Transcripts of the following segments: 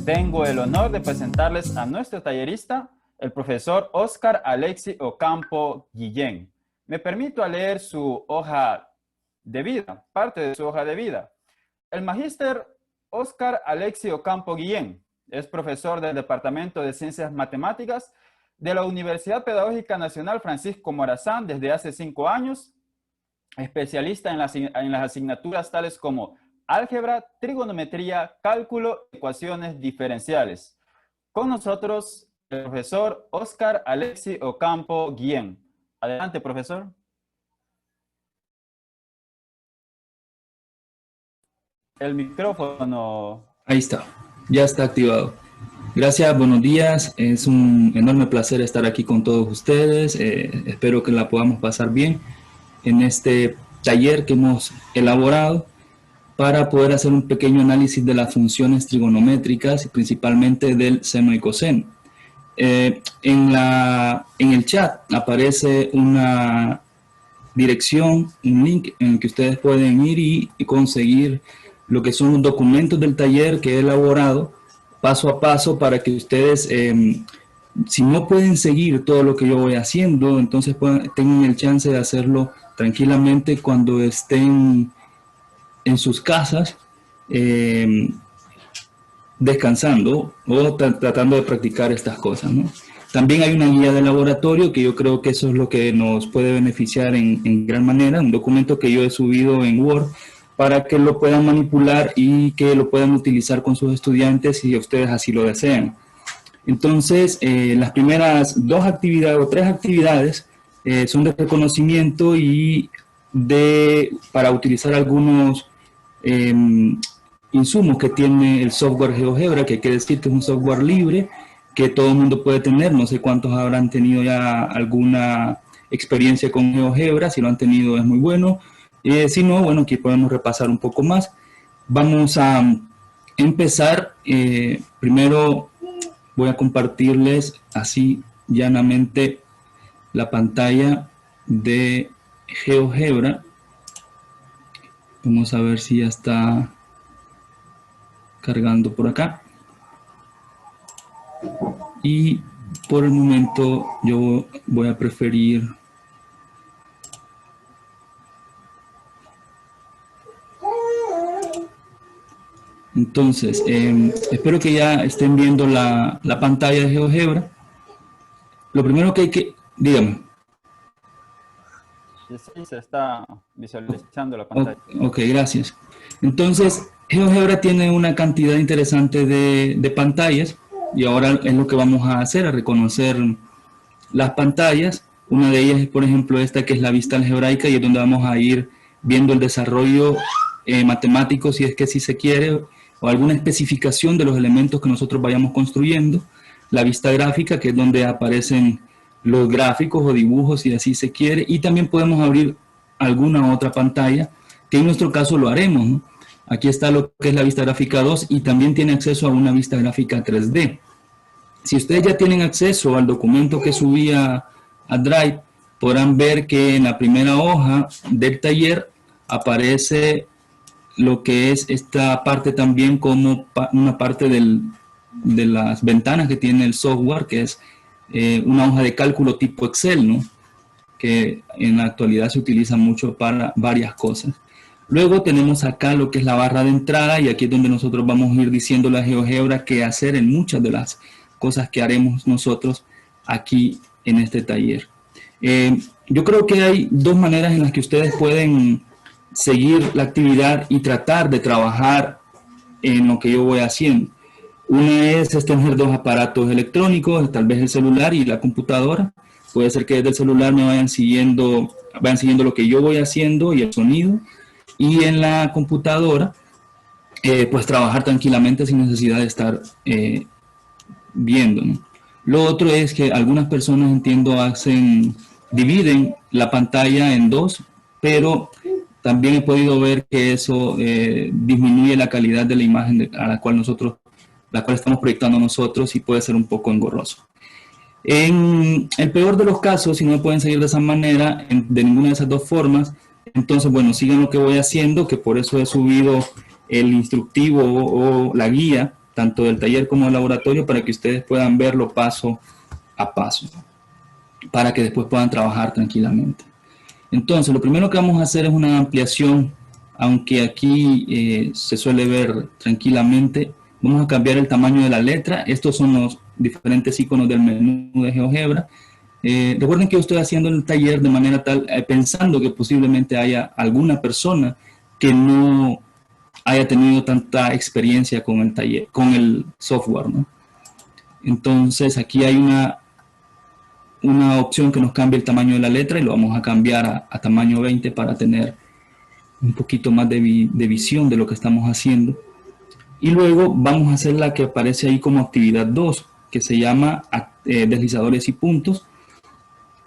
Tengo el honor de presentarles a nuestro tallerista, el profesor Óscar Alexis Ocampo Guillén. Me permito leer su hoja de vida, parte de su hoja de vida. El magíster Óscar Alexis Ocampo Guillén es profesor del Departamento de Ciencias Matemáticas de la Universidad Pedagógica Nacional Francisco Morazán desde hace 5 años, especialista en las asignaturas tales como álgebra, trigonometría, cálculo, ecuaciones diferenciales. Con nosotros, el profesor Óscar Alexis Ocampo Guillén. Adelante, profesor. El micrófono. Ahí está, ya está activado. Gracias, buenos días. Es un enorme placer estar aquí con todos ustedes. Espero que la podamos pasar bien en este taller que hemos elaborado para poder hacer un pequeño análisis de las funciones trigonométricas y principalmente del seno y coseno. En el chat aparece una dirección, un link en el que ustedes pueden ir y conseguir lo que son los documentos del taller que he elaborado paso a paso para que ustedes, si no pueden seguir todo lo que yo voy haciendo, entonces tengan el chance de hacerlo tranquilamente cuando estén en sus casas descansando o tratando de practicar estas cosas, ¿no? También hay una guía de laboratorio que yo creo que eso es lo que nos puede beneficiar en gran manera, un documento que yo he subido en Word para que lo puedan manipular y que lo puedan utilizar con sus estudiantes si ustedes así lo desean. Entonces, las primeras 2 actividades o 3 actividades son de reconocimiento y para utilizar algunos insumos que tiene el software GeoGebra, que hay que decir que es un software libre que todo el mundo puede tener. No sé cuántos habrán tenido ya alguna experiencia con GeoGebra. Si lo han tenido es muy bueno. Si no, bueno, aquí podemos repasar un poco más. Vamos a empezar. Primero voy a compartirles así llanamente la pantalla de GeoGebra. Vamos a ver si ya está cargando por acá. Y por el momento yo voy a preferir entonces espero que ya estén viendo la pantalla de GeoGebra. Lo primero que hay que, dígame. Sí, se está visualizando la pantalla. Ok, gracias. Entonces, GeoGebra tiene una cantidad interesante de pantallas y ahora es lo que vamos a hacer, a reconocer las pantallas. Una de ellas es, por ejemplo, esta que es la vista algebraica y es donde vamos a ir viendo el desarrollo matemático, si es que sí se quiere, o alguna especificación de los elementos que nosotros vayamos construyendo. La vista gráfica, que es donde aparecen los gráficos o dibujos, si así se quiere, y también podemos abrir alguna otra pantalla, que en nuestro caso lo haremos, ¿no? Aquí está lo que es la vista gráfica 2 y también tiene acceso a una vista gráfica 3D. Si ustedes ya tienen acceso al documento que subí a Drive, podrán ver que en la primera hoja del taller aparece lo que es esta parte también como una parte de las ventanas que tiene el software, que es una hoja de cálculo tipo Excel, ¿no? Que en la actualidad se utiliza mucho para varias cosas. Luego tenemos acá lo que es la barra de entrada y aquí es donde nosotros vamos a ir diciendo a GeoGebra qué hacer en muchas de las cosas que haremos nosotros aquí en este taller. Yo creo que hay 2 maneras en las que ustedes pueden seguir la actividad y tratar de trabajar en lo que yo voy haciendo. Una es tener 2 aparatos electrónicos, tal vez el celular y la computadora. Puede ser que desde el celular me vayan siguiendo lo que yo voy haciendo y el sonido. Y en la computadora, pues trabajar tranquilamente sin necesidad de estar viendo, ¿no? Lo otro es que algunas personas, entiendo, dividen la pantalla en 2, pero también he podido ver que eso disminuye la calidad de la imagen a la cual estamos proyectando nosotros y puede ser un poco engorroso. En el peor de los casos, si no me pueden seguir de esa manera, de ninguna de esas 2 formas, entonces, bueno, sigan lo que voy haciendo, que por eso he subido el instructivo o la guía tanto del taller como del laboratorio, para que ustedes puedan verlo paso a paso, para que después puedan trabajar tranquilamente. Entonces, lo primero que vamos a hacer es una ampliación, aunque aquí se suele ver tranquilamente. Vamos a cambiar el tamaño de la letra. Estos son los diferentes iconos del menú de GeoGebra. Recuerden que yo estoy haciendo el taller de manera tal, pensando que posiblemente haya alguna persona que no haya tenido tanta experiencia con el taller, con el software, ¿no? Entonces, aquí hay una opción que nos cambia el tamaño de la letra y lo vamos a cambiar a tamaño 20 para tener un poquito más de visión de lo que estamos haciendo. Y luego vamos a hacer la que aparece ahí como actividad 2, que se llama deslizadores y puntos.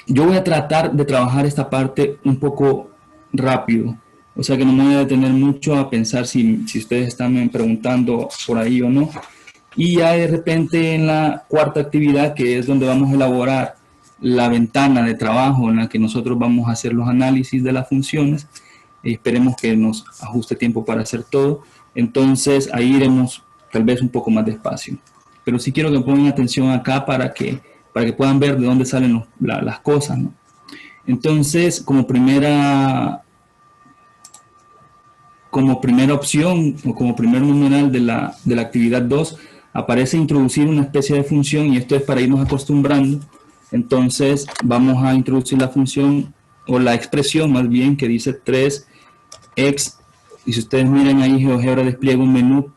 Yo voy a tratar de trabajar esta parte un poco rápido, o sea que no me voy a detener mucho a pensar si ustedes están preguntando por ahí o no. Y ya de repente en la cuarta actividad, que es donde vamos a elaborar la ventana de trabajo en la que nosotros vamos a hacer los análisis de las funciones, esperemos que nos ajuste tiempo para hacer todo, entonces ahí iremos tal vez un poco más despacio. Pero sí quiero que pongan atención acá para que puedan ver de dónde salen las cosas, ¿no? Entonces, como primera opción o como primer numeral de la actividad 2, aparece introducir una especie de función, y esto es para irnos acostumbrando. Entonces vamos a introducir la función o la expresión más bien que dice 3x, y si ustedes miran ahí GeoGebra despliega un menú,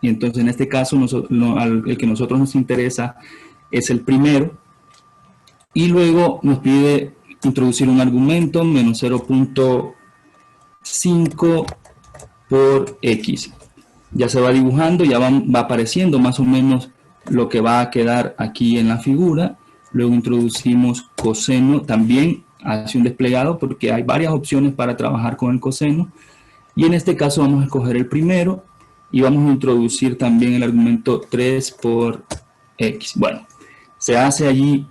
y entonces en este caso el que a nosotros nos interesa es el primero, y luego nos pide introducir un argumento menos 0.5 por x. Ya se va dibujando, ya va apareciendo más o menos lo que va a quedar aquí en la figura. Luego introducimos coseno, también hace un desplegado porque hay varias opciones para trabajar con el coseno. Y en este caso vamos a escoger el primero y vamos a introducir también el argumento 3 por x. Bueno, se hace allí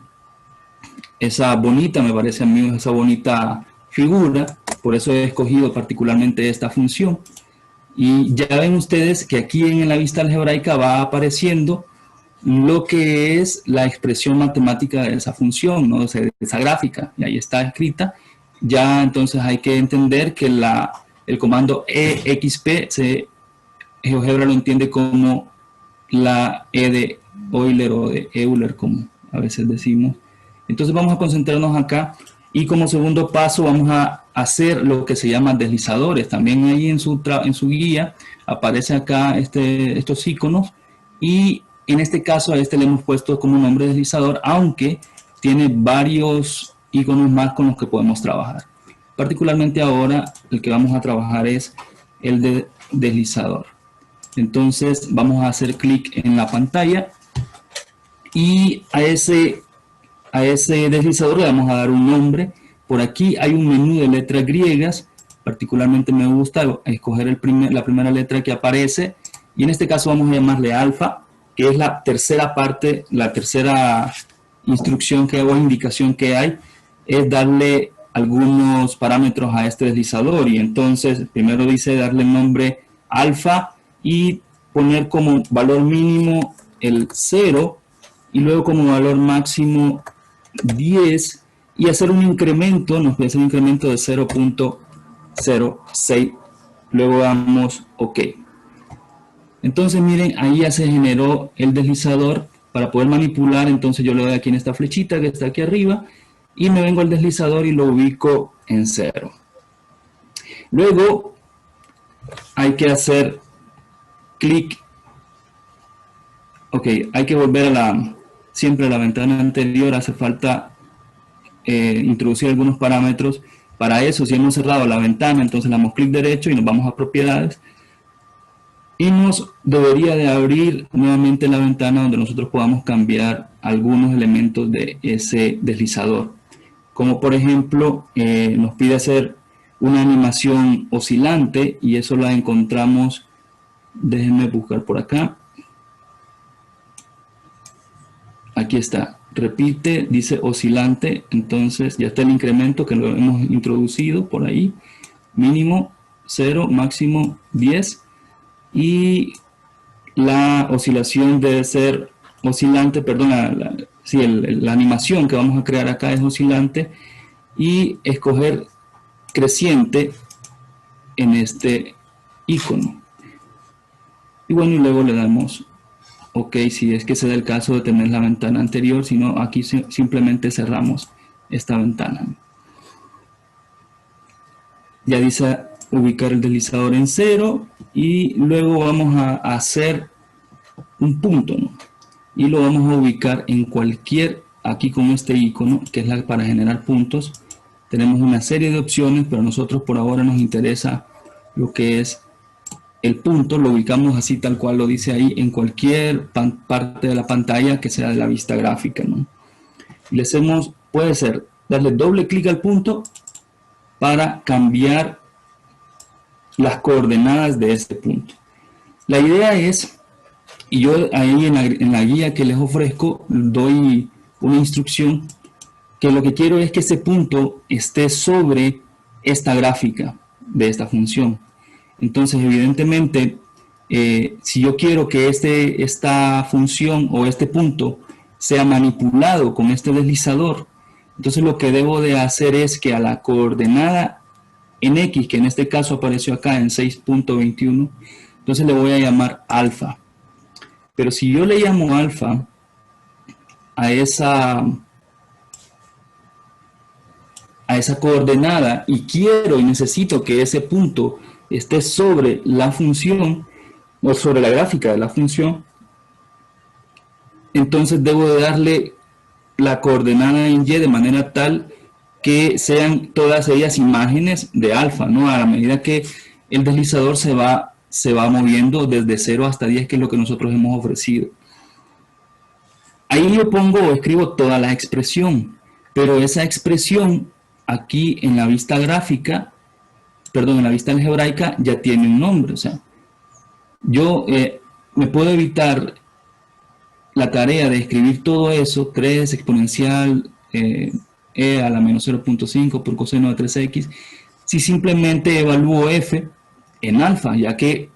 esa bonita, me parece a mí, esa bonita figura. Por eso he escogido particularmente esta función. Y ya ven ustedes que aquí en la vista algebraica va apareciendo lo que es la expresión matemática de esa función, ¿no? O sea, de esa gráfica, y ahí está escrita. Ya entonces hay que entender que el comando exp GeoGebra lo entiende como la E de Euler o de Euler, como a veces decimos. Entonces vamos a concentrarnos acá, y como segundo paso vamos a hacer lo que se llama deslizadores. También ahí en su guía aparece acá estos iconos, y en este caso a este le hemos puesto como nombre deslizador, aunque tiene varios iconos más con los que podemos trabajar. Particularmente ahora el que vamos a trabajar es el de deslizador. Entonces vamos a hacer clic en la pantalla, y a ese deslizador le vamos a dar un nombre. Por aquí hay un menú de letras griegas. Particularmente me gusta escoger la primera letra que aparece, y en este caso vamos a llamarle alfa, que es la tercera parte, la tercera instrucción que o indicación que hay, es darle algunos parámetros a este deslizador. Y entonces primero dice darle el nombre alfa y poner como valor mínimo el 0, y luego como valor máximo 10, y hacer un incremento, nos pide hacer un incremento de 0.06, luego damos OK. Entonces miren, ahí ya se generó el deslizador. Para poder manipular, entonces yo le doy aquí en esta flechita que está aquí arriba, y me vengo al deslizador y lo ubico en 0. Luego hay que hacer clic. Ok, hay que volver siempre a la ventana anterior. Hace falta introducir algunos parámetros. Para eso, si hemos cerrado la ventana, entonces le damos clic derecho y nos vamos a propiedades, y nos debería de abrir nuevamente la ventana donde nosotros podamos cambiar algunos elementos de ese deslizador, como por ejemplo nos pide hacer una animación oscilante, y eso la encontramos, déjenme buscar por acá, aquí está, repite, dice oscilante. Entonces ya está el incremento que lo hemos introducido por ahí, mínimo 0, máximo 10, y la oscilación debe ser oscilante, perdón, la animación que vamos a crear acá es oscilante, y escoger creciente en este icono. Y bueno, y luego le damos OK si es que se da el caso de tener la ventana anterior, si no, aquí simplemente cerramos esta ventana. Ya dice ubicar el deslizador en 0, y luego vamos a hacer un punto, ¿no? Y lo vamos a ubicar en cualquier, aquí con este icono, que es para generar puntos. Tenemos una serie de opciones, pero a nosotros por ahora nos interesa lo que es el punto. Lo ubicamos así tal cual lo dice ahí, en cualquier parte de la pantalla que sea de la vista gráfica, ¿no? Le hacemos, puede ser darle doble clic al punto para cambiar las coordenadas de este punto. La idea es, y yo ahí en la guía que les ofrezco doy una instrucción, que lo que quiero es que ese punto esté sobre esta gráfica de esta función. Entonces, evidentemente, si yo quiero que esta función o este punto sea manipulado con este deslizador, entonces lo que debo de hacer es que a la coordenada en X, que en este caso apareció acá en 6.21, entonces le voy a llamar alfa. Pero si yo le llamo alfa a esa coordenada y quiero y necesito que ese punto esté sobre la función o sobre la gráfica de la función, entonces debo de darle la coordenada en Y de manera tal que sean todas ellas imágenes de alfa, ¿no? A la medida que el deslizador se va moviendo desde 0 hasta 10, que es lo que nosotros hemos ofrecido. Ahí yo pongo o escribo toda la expresión, pero esa expresión aquí en la vista gráfica, perdón, en la vista algebraica ya tiene un nombre. O sea, yo me puedo evitar la tarea de escribir todo eso, 3 exponencial e a la menos 0.5 por coseno de 3x, si simplemente evalúo f en alfa, ya que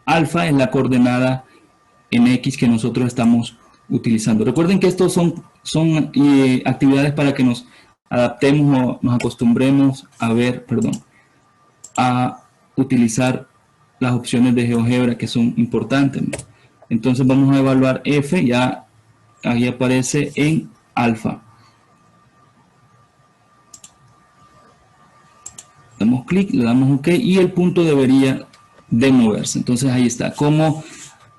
alfa es la coordenada en x que nosotros estamos utilizando. Recuerden que estos son actividades para que nos adaptemos o nos acostumbremos a utilizar las opciones de GeoGebra, que son importantes, ¿no? Entonces vamos a evaluar f, ya ahí aparece en alfa. Damos clic, le damos OK y el punto debería de moverse. Entonces ahí está. Como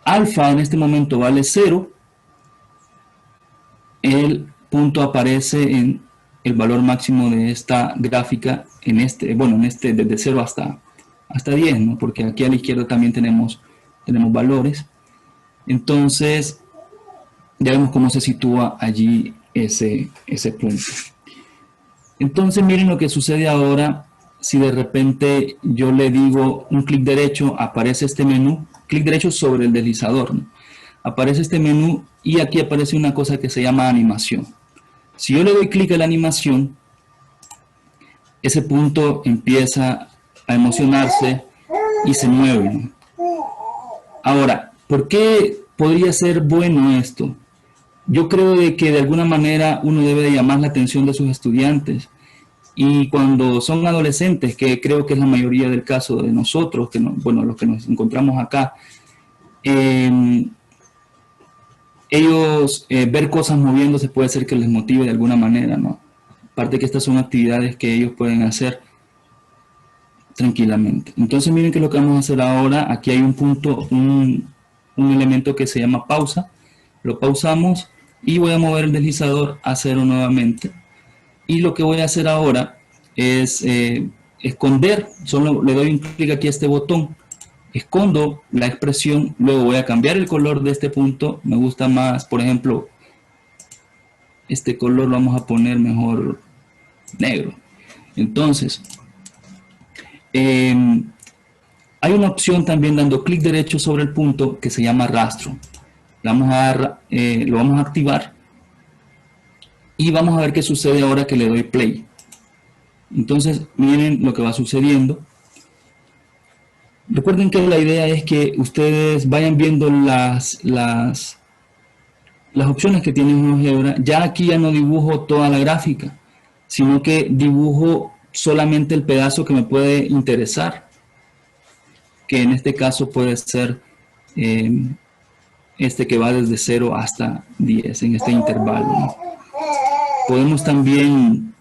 alfa en este momento vale 0, el punto aparece en el valor máximo de esta gráfica desde 0 hasta 10, ¿no? Porque aquí a la izquierda también tenemos valores. Entonces ya vemos cómo se sitúa allí ese punto. Entonces miren lo que sucede ahora. Si de repente yo le digo un clic derecho, aparece este menú, clic derecho sobre el deslizador, ¿no? Aparece este menú y aquí aparece una cosa que se llama animación. Si yo le doy clic a la animación, ese punto empieza a emocionarse y se mueve, ¿no? Ahora, ¿por qué podría ser bueno esto? Yo creo de que de alguna manera uno debe de llamar la atención de sus estudiantes. Y cuando son adolescentes, que creo que es la mayoría del caso de nosotros, los que nos encontramos acá, ellos ver cosas moviéndose puede ser que les motive de alguna manera, ¿no? Aparte que estas son actividades que ellos pueden hacer tranquilamente. Entonces miren que lo que vamos a hacer ahora, aquí hay un punto, un elemento que se llama pausa. Lo pausamos y voy a mover el deslizador a 0 nuevamente. Y lo que voy a hacer ahora es esconder, solo le doy un clic aquí a este botón, escondo la expresión, luego voy a cambiar el color de este punto, me gusta más, por ejemplo, este color lo vamos a poner mejor negro. Entonces, hay una opción también dando clic derecho sobre el punto que se llama rastro. Lo vamos a activar. Y vamos a ver qué sucede ahora que le doy play. Entonces, miren lo que va sucediendo. Recuerden que la idea es que ustedes vayan viendo las opciones que tiene GeoGebra. Ya aquí ya no dibujo toda la gráfica, sino que dibujo solamente el pedazo que me puede interesar, que en este caso puede ser este que va desde 0 hasta 10 en este intervalo, ¿no? Podemos también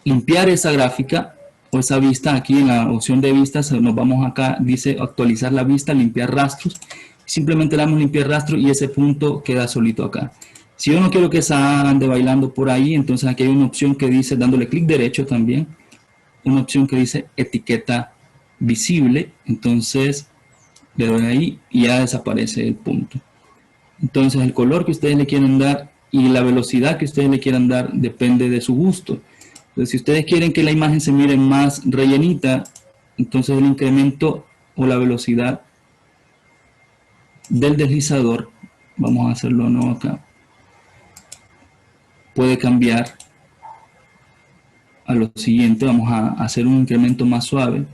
limpiar esa gráfica o esa vista. Aquí en la opción de vistas nos vamos acá, dice actualizar la vista, limpiar rastros. Simplemente le damos limpiar rastro y ese punto queda solito acá. Si yo no quiero que esa ande bailando por ahí, entonces aquí hay una opción que dice, dándole clic derecho también, una opción que dice etiqueta visible. Entonces le doy ahí y ya desaparece el punto. Entonces el color que ustedes le quieran dar y la velocidad que ustedes le quieran dar depende de su gusto. Entonces, si ustedes quieren que la imagen se mire más rellenita, entonces el incremento o la velocidad del deslizador, vamos a hacerlo no acá, puede cambiar a lo siguiente. Vamos a hacer un incremento más suave.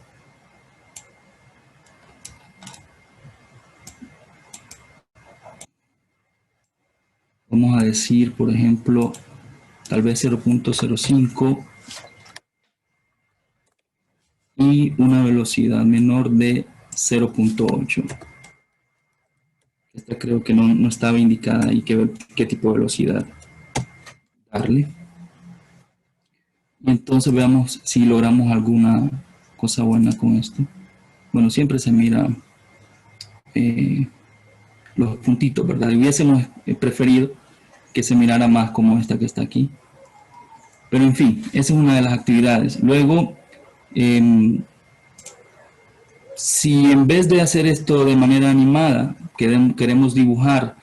Vamos a decir, por ejemplo, tal vez 0.05 y una velocidad menor de 0.8. Esta creo que no estaba indicada ahí qué tipo de velocidad darle. Y entonces veamos si logramos alguna cosa buena con esto. Bueno, siempre se mira los puntitos, ¿verdad? Y hubiésemos preferido que se mirara más como esta que está aquí. Pero en fin, esa es una de las actividades. Luego, si en vez de hacer esto de manera animada, queremos dibujar,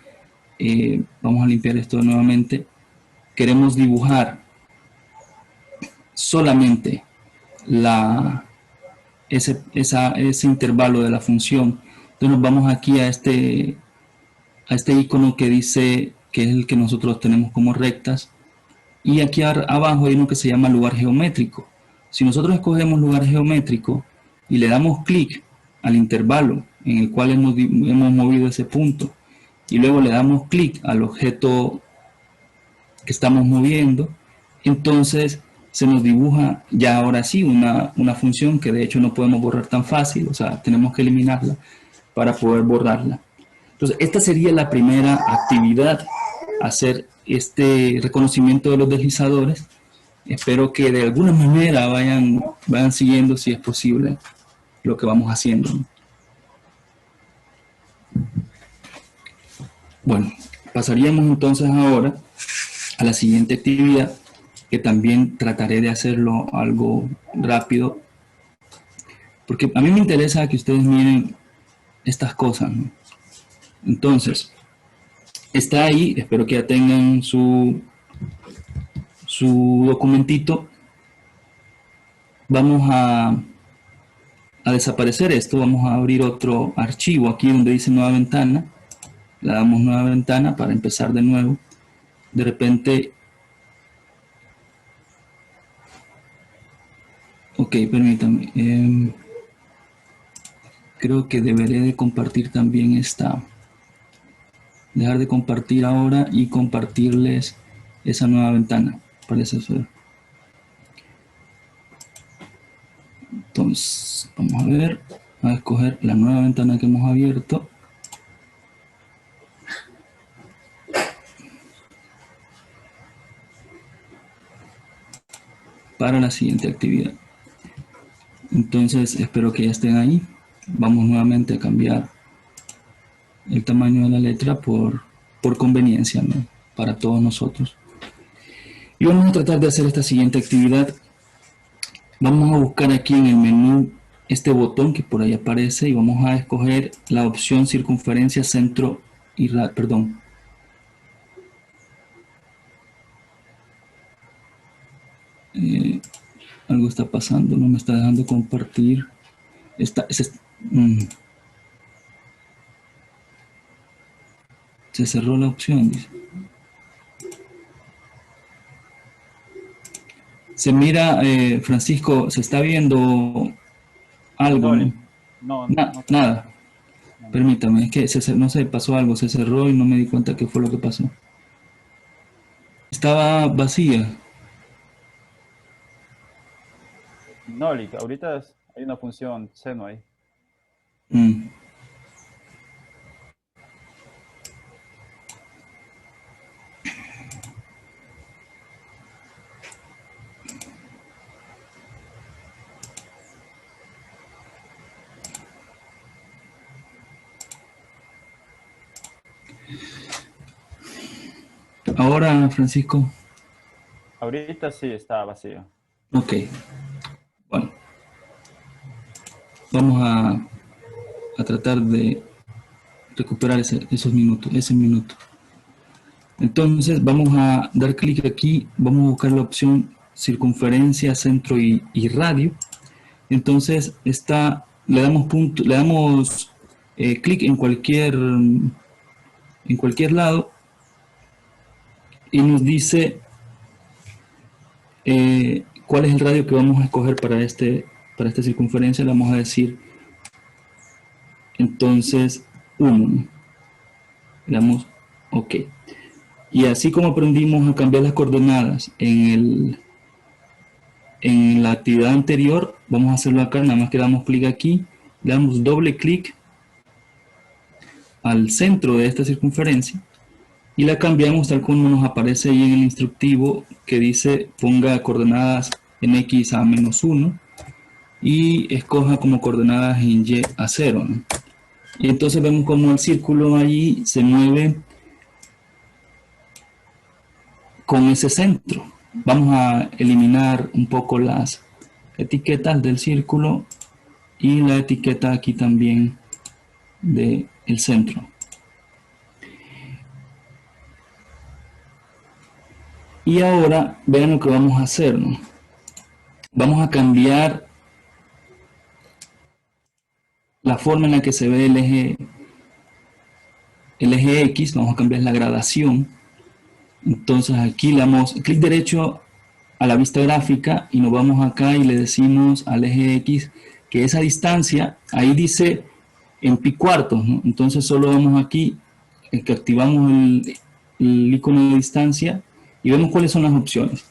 vamos a limpiar esto nuevamente, queremos dibujar solamente ese intervalo de la función, entonces nos vamos aquí a este icono que dice que es el que nosotros tenemos como rectas, y aquí abajo hay uno que se llama lugar geométrico. Si nosotros escogemos lugar geométrico y le damos clic al intervalo en el cual hemos movido ese punto y luego le damos clic al objeto que estamos moviendo, entonces se nos dibuja ya ahora sí una función que de hecho no podemos borrar tan fácil, o sea, tenemos que eliminarla para poder borrarla. Entonces, esta sería la primera actividad, hacer este reconocimiento de los deslizadores. Espero que de alguna manera vayan siguiendo, si es posible, lo que vamos haciendo. Bueno, pasaríamos entonces ahora a la siguiente actividad, que también trataré de hacerlo algo rápido, porque a mí me interesa que ustedes miren estas cosas, ¿no? Entonces, está ahí, espero que ya tengan su documentito. Vamos a desaparecer esto, vamos a abrir otro archivo aquí donde dice nueva ventana, le damos nueva ventana para empezar de nuevo. De repente, ok, permítanme, creo que deberé de compartir también dejar de compartir ahora y compartirles esa nueva ventana, parece ser. Entonces, vamos a ver, a escoger la nueva ventana que hemos abierto. Para la siguiente actividad. Entonces, espero que ya estén ahí. Vamos nuevamente a cambiar el tamaño de la letra por conveniencia, ¿no? Para todos nosotros. Y vamos a tratar de hacer esta siguiente actividad. Vamos a buscar aquí en el menú este botón que por ahí aparece y vamos a escoger la opción circunferencia, centro y radio, perdón. Algo está pasando, no me está dejando compartir. Se cerró la opción, dice. Se mira, Francisco, se está viendo algo, ¿no? No, no creo. Nada. Permítame, es que no sé, pasó algo, se cerró y no me di cuenta qué fue lo que pasó. Estaba vacía. No, Lick, ahorita hay una función seno ahí. Mm. Ahora, Francisco. Ahorita sí está vacío. Ok. Bueno, vamos a tratar de recuperar esos minutos, ese minuto. Entonces vamos a dar clic aquí, vamos a buscar la opción circunferencia, centro y radio. Entonces le damos clic en cualquier lado y nos dice cuál es el radio que vamos a escoger para esta circunferencia. Le vamos a decir entonces 1. Le damos OK. Y así como aprendimos a cambiar las coordenadas en la actividad anterior, vamos a hacerlo acá. Nada más que damos clic aquí, le damos doble clic al centro de esta circunferencia y la cambiamos tal como nos aparece ahí en el instructivo que dice ponga coordenadas en X a -1 y escoja como coordenadas en Y a 0, ¿no? Y entonces vemos como el círculo allí se mueve con ese centro. Vamos a eliminar un poco las etiquetas del círculo y la etiqueta aquí también del centro. Y ahora vean lo que vamos a hacer, ¿no? Vamos a cambiar la forma en la que se ve el eje X, vamos a cambiar la gradación. Entonces aquí le damos clic derecho a la vista gráfica y nos vamos acá y le decimos al eje X que esa distancia, ahí dice en pi cuartos, ¿no? Entonces solo vamos aquí, que activamos el icono de distancia y vemos cuáles son las opciones.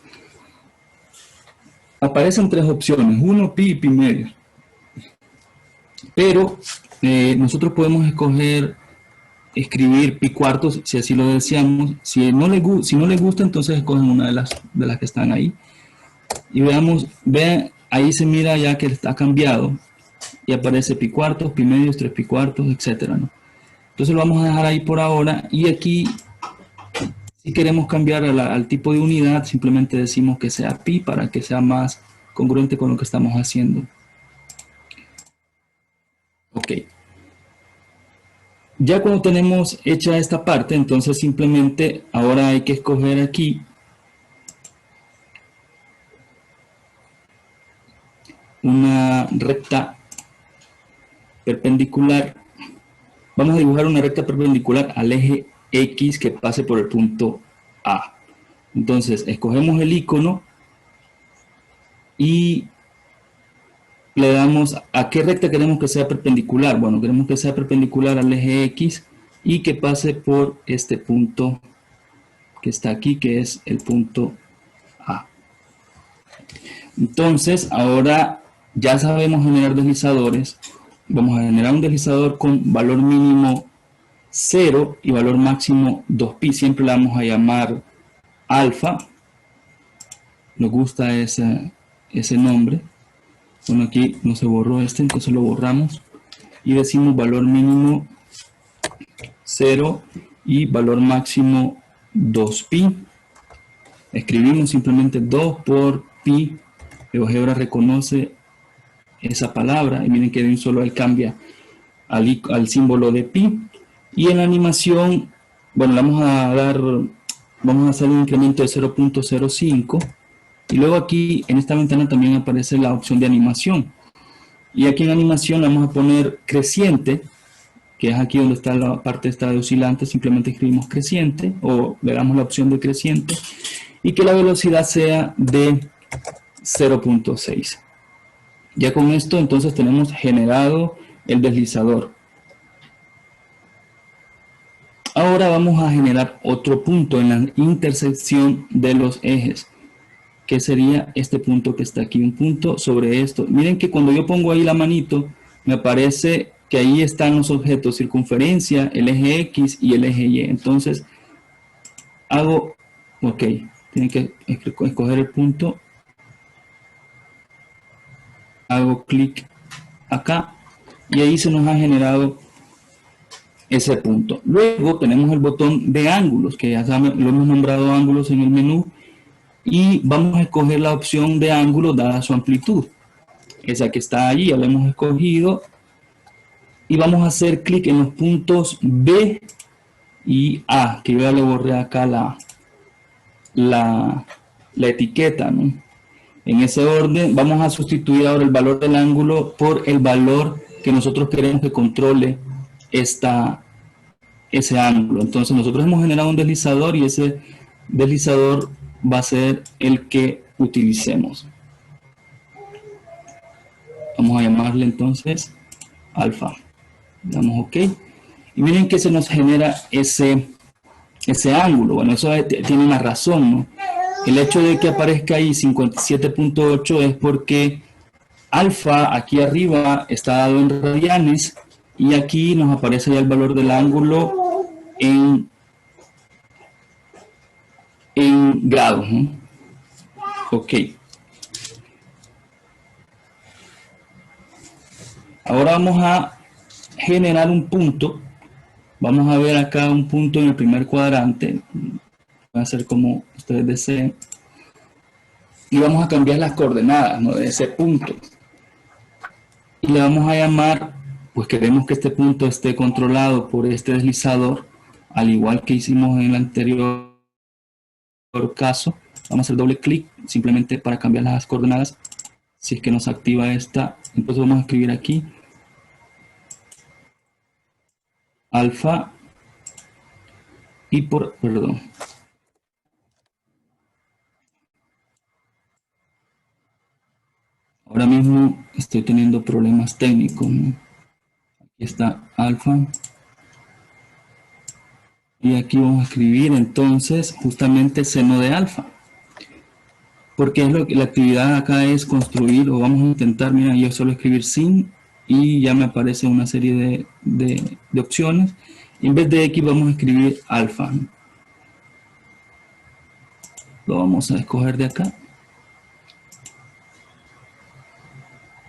Aparecen 3 opciones, 1, pi y pi medio. Pero nosotros podemos escribir pi cuartos si así lo deseamos. Si no le gusta, entonces escogen una de las que están ahí. Y vean, ahí se mira ya que está cambiado y aparece pi cuartos, pi medios, 3 pi cuartos, etcétera, ¿no? Entonces lo vamos a dejar ahí por ahora y aquí si queremos cambiar al tipo de unidad simplemente decimos que sea pi para que sea más congruente con lo que estamos haciendo. Ok. Ya cuando tenemos hecha esta parte, entonces simplemente ahora hay que escoger aquí una recta perpendicular. Vamos a dibujar una recta perpendicular al eje X que pase por el punto A. Entonces escogemos el icono y le damos a qué recta queremos que sea perpendicular. Bueno, queremos que sea perpendicular al eje X y que pase por este punto que está aquí, que es el punto A. Entonces, ahora ya sabemos generar deslizadores. Vamos a generar un deslizador con valor mínimo 0 y valor máximo 2pi. Siempre le vamos a llamar alfa. Nos gusta ese nombre. Bueno, aquí no se borró entonces lo borramos. Y decimos valor mínimo 0 y valor máximo 2pi. Escribimos simplemente 2 por pi. GeoGebra reconoce esa palabra y miren que de un solo ahí cambia al símbolo de pi. Y en la animación, bueno, vamos a hacer un incremento de 0.05 y luego aquí en esta ventana también aparece la opción de animación. Y aquí en animación vamos a poner creciente, que es aquí donde está la parte esta de oscilante, simplemente escribimos creciente o le damos la opción de creciente y que la velocidad sea de 0.6. Ya con esto entonces tenemos generado el deslizador. Ahora vamos a generar otro punto en la intersección de los ejes, que sería este punto que está aquí, un punto sobre esto. Miren que cuando yo pongo ahí la manito, me aparece que ahí están los objetos circunferencia, el eje X y el eje Y. Entonces, hago, ok, tienen que escoger el punto, hago clic acá y ahí se nos ha generado ese punto. Luego tenemos el botón de ángulos, que ya saben, lo hemos nombrado ángulos en el menú, y vamos a escoger la opción de ángulo dada su amplitud. Esa que está allí, ya la hemos escogido, y vamos a hacer clic en los puntos B y A, que yo ya le borré acá la etiqueta, ¿no? En ese orden vamos a sustituir ahora el valor del ángulo por el valor que nosotros queremos que controle ese ángulo. Entonces nosotros hemos generado un deslizador y ese deslizador va a ser el que utilicemos. Vamos a llamarle entonces alfa. Damos OK. Y miren que se nos genera ese ángulo. Bueno, eso tiene una razón, ¿no? El hecho de que aparezca ahí 57.8 es porque alfa aquí arriba está dado en radianes y aquí nos aparece ya el valor del ángulo en grados, ¿no? OK. Ahora vamos a generar un punto. Vamos a ver acá un punto en el primer cuadrante. Va a ser como ustedes deseen. Y vamos a cambiar las coordenadas, ¿no?, de ese punto. Y le vamos a llamar, pues queremos que este punto esté controlado por este deslizador, al igual que hicimos en el anterior caso. Vamos a hacer doble clic simplemente para cambiar las coordenadas. Si es que nos activa esta, entonces vamos a escribir aquí alfa y perdón. Ahora mismo estoy teniendo problemas técnicos, ¿no? Aquí está alfa. Y aquí vamos a escribir entonces justamente seno de alfa. Porque es lo que la actividad acá es construir, o vamos a intentar, mira, yo solo escribir sin y ya me aparece una serie de opciones. Y en vez de X vamos a escribir alfa. Lo vamos a escoger de acá.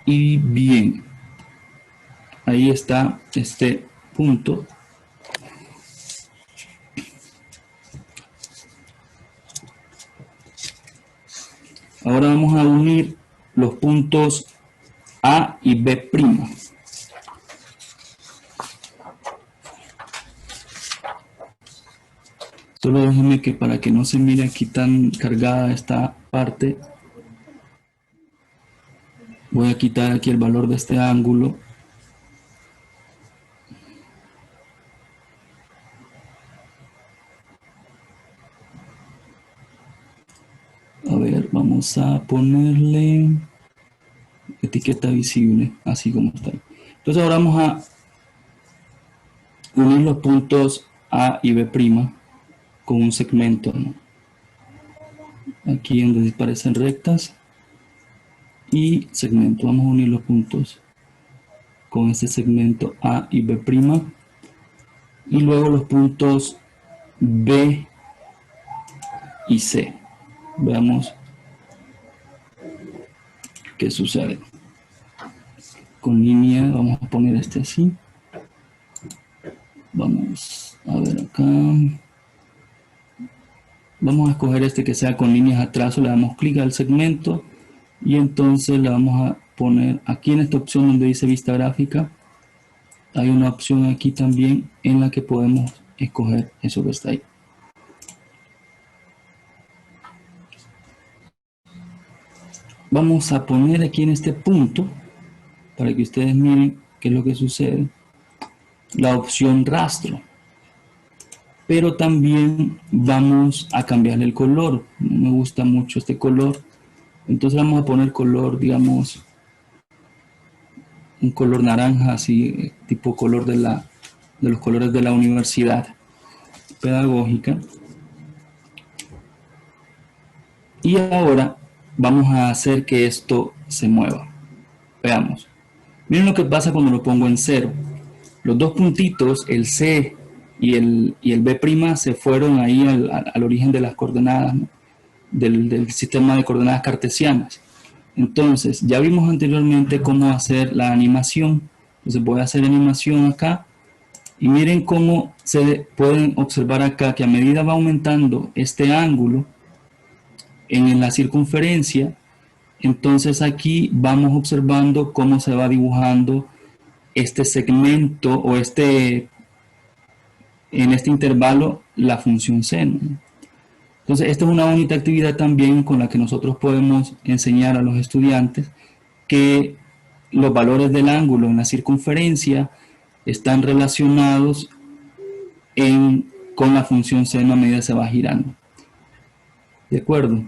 Y bien, ahí está este punto. Ahora vamos a unir los puntos A y B'. Solo déjenme que para que no se mire aquí tan cargada esta parte, voy a quitar aquí el valor de este ángulo. A ver, vamos a ponerle etiqueta visible, así como está. Entonces ahora vamos a unir los puntos A y B' con un segmento, ¿no?, aquí donde parecen rectas y segmento. Vamos a unir los puntos con este segmento A y B', y luego los puntos B y C. Veamos qué sucede. Con línea vamos a poner este así. Vamos a ver acá. Vamos a escoger este que sea con líneas a trazo. Le damos clic al segmento y entonces le vamos a poner aquí en esta opción donde dice vista gráfica. Hay una opción aquí también en la que podemos escoger eso que está ahí. Vamos a poner aquí en este punto, para que ustedes miren qué es lo que sucede, la opción rastro. Pero también vamos a cambiarle el color. No me gusta mucho este color. Entonces vamos a poner color, digamos, un color naranja, así, tipo color de los colores de la universidad pedagógica. Y ahora vamos a hacer que esto se mueva. Veamos. Miren lo que pasa cuando lo pongo en 0. Los dos puntitos, el C y el B', se fueron ahí al origen de las coordenadas, ¿no? del sistema de coordenadas cartesianas. Entonces, ya vimos anteriormente cómo hacer la animación. Entonces voy a hacer animación acá. Y miren cómo se pueden observar acá que a medida va aumentando este ángulo en la circunferencia, entonces aquí vamos observando cómo se va dibujando este segmento o en este intervalo la función seno. Entonces esta es una bonita actividad también con la que nosotros podemos enseñar a los estudiantes que los valores del ángulo en la circunferencia están relacionados con la función seno a medida que se va girando. ¿De acuerdo?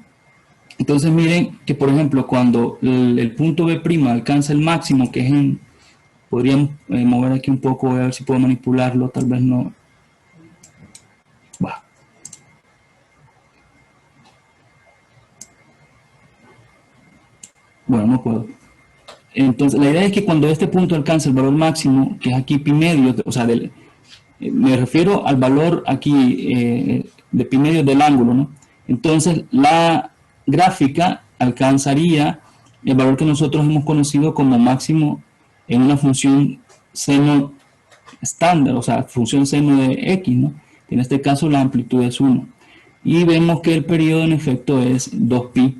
Entonces miren que, por ejemplo, cuando el punto B' alcanza el máximo, que es podríamos mover aquí un poco, a ver si puedo manipularlo, tal vez no. Va. Bueno, no puedo. Entonces, la idea es que cuando este punto alcanza el valor máximo, que es aquí pi medio, o sea, me refiero al valor aquí de pi medio del ángulo, ¿no? Entonces, la gráfica alcanzaría el valor que nosotros hemos conocido como máximo en una función seno estándar, o sea, función seno de x, ¿no? En este caso la amplitud es 1. Y vemos que el periodo en efecto es 2pi.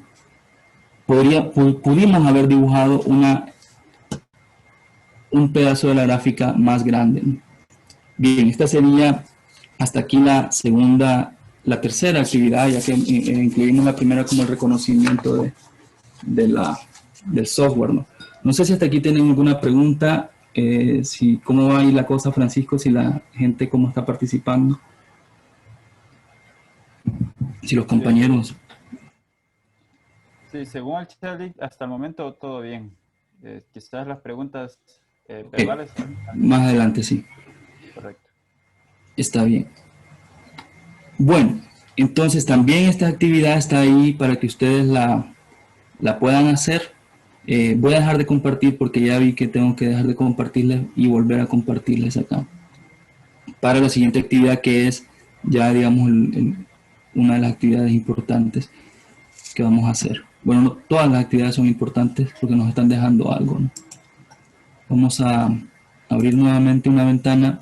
Pudimos haber dibujado un pedazo de la gráfica más grande, ¿no? Bien, esta sería hasta aquí la tercera actividad, ya que incluimos la primera como el reconocimiento del software, ¿no? No sé si hasta aquí tienen alguna pregunta, cómo va ahí la cosa, Francisco, si la gente cómo está participando, si los compañeros. Sí, según el chat, hasta el momento todo bien. Quizás las preguntas verbales. Más adelante, sí. Correcto. Está bien. Bueno, entonces también esta actividad está ahí para que ustedes la puedan hacer. Voy a dejar de compartir porque ya vi que tengo que dejar de compartirles y volver a compartirles acá. Para la siguiente actividad, que es ya, digamos, una de las actividades importantes que vamos a hacer. Bueno, no todas las actividades son importantes porque nos están dejando algo, ¿no? Vamos a abrir nuevamente una ventana.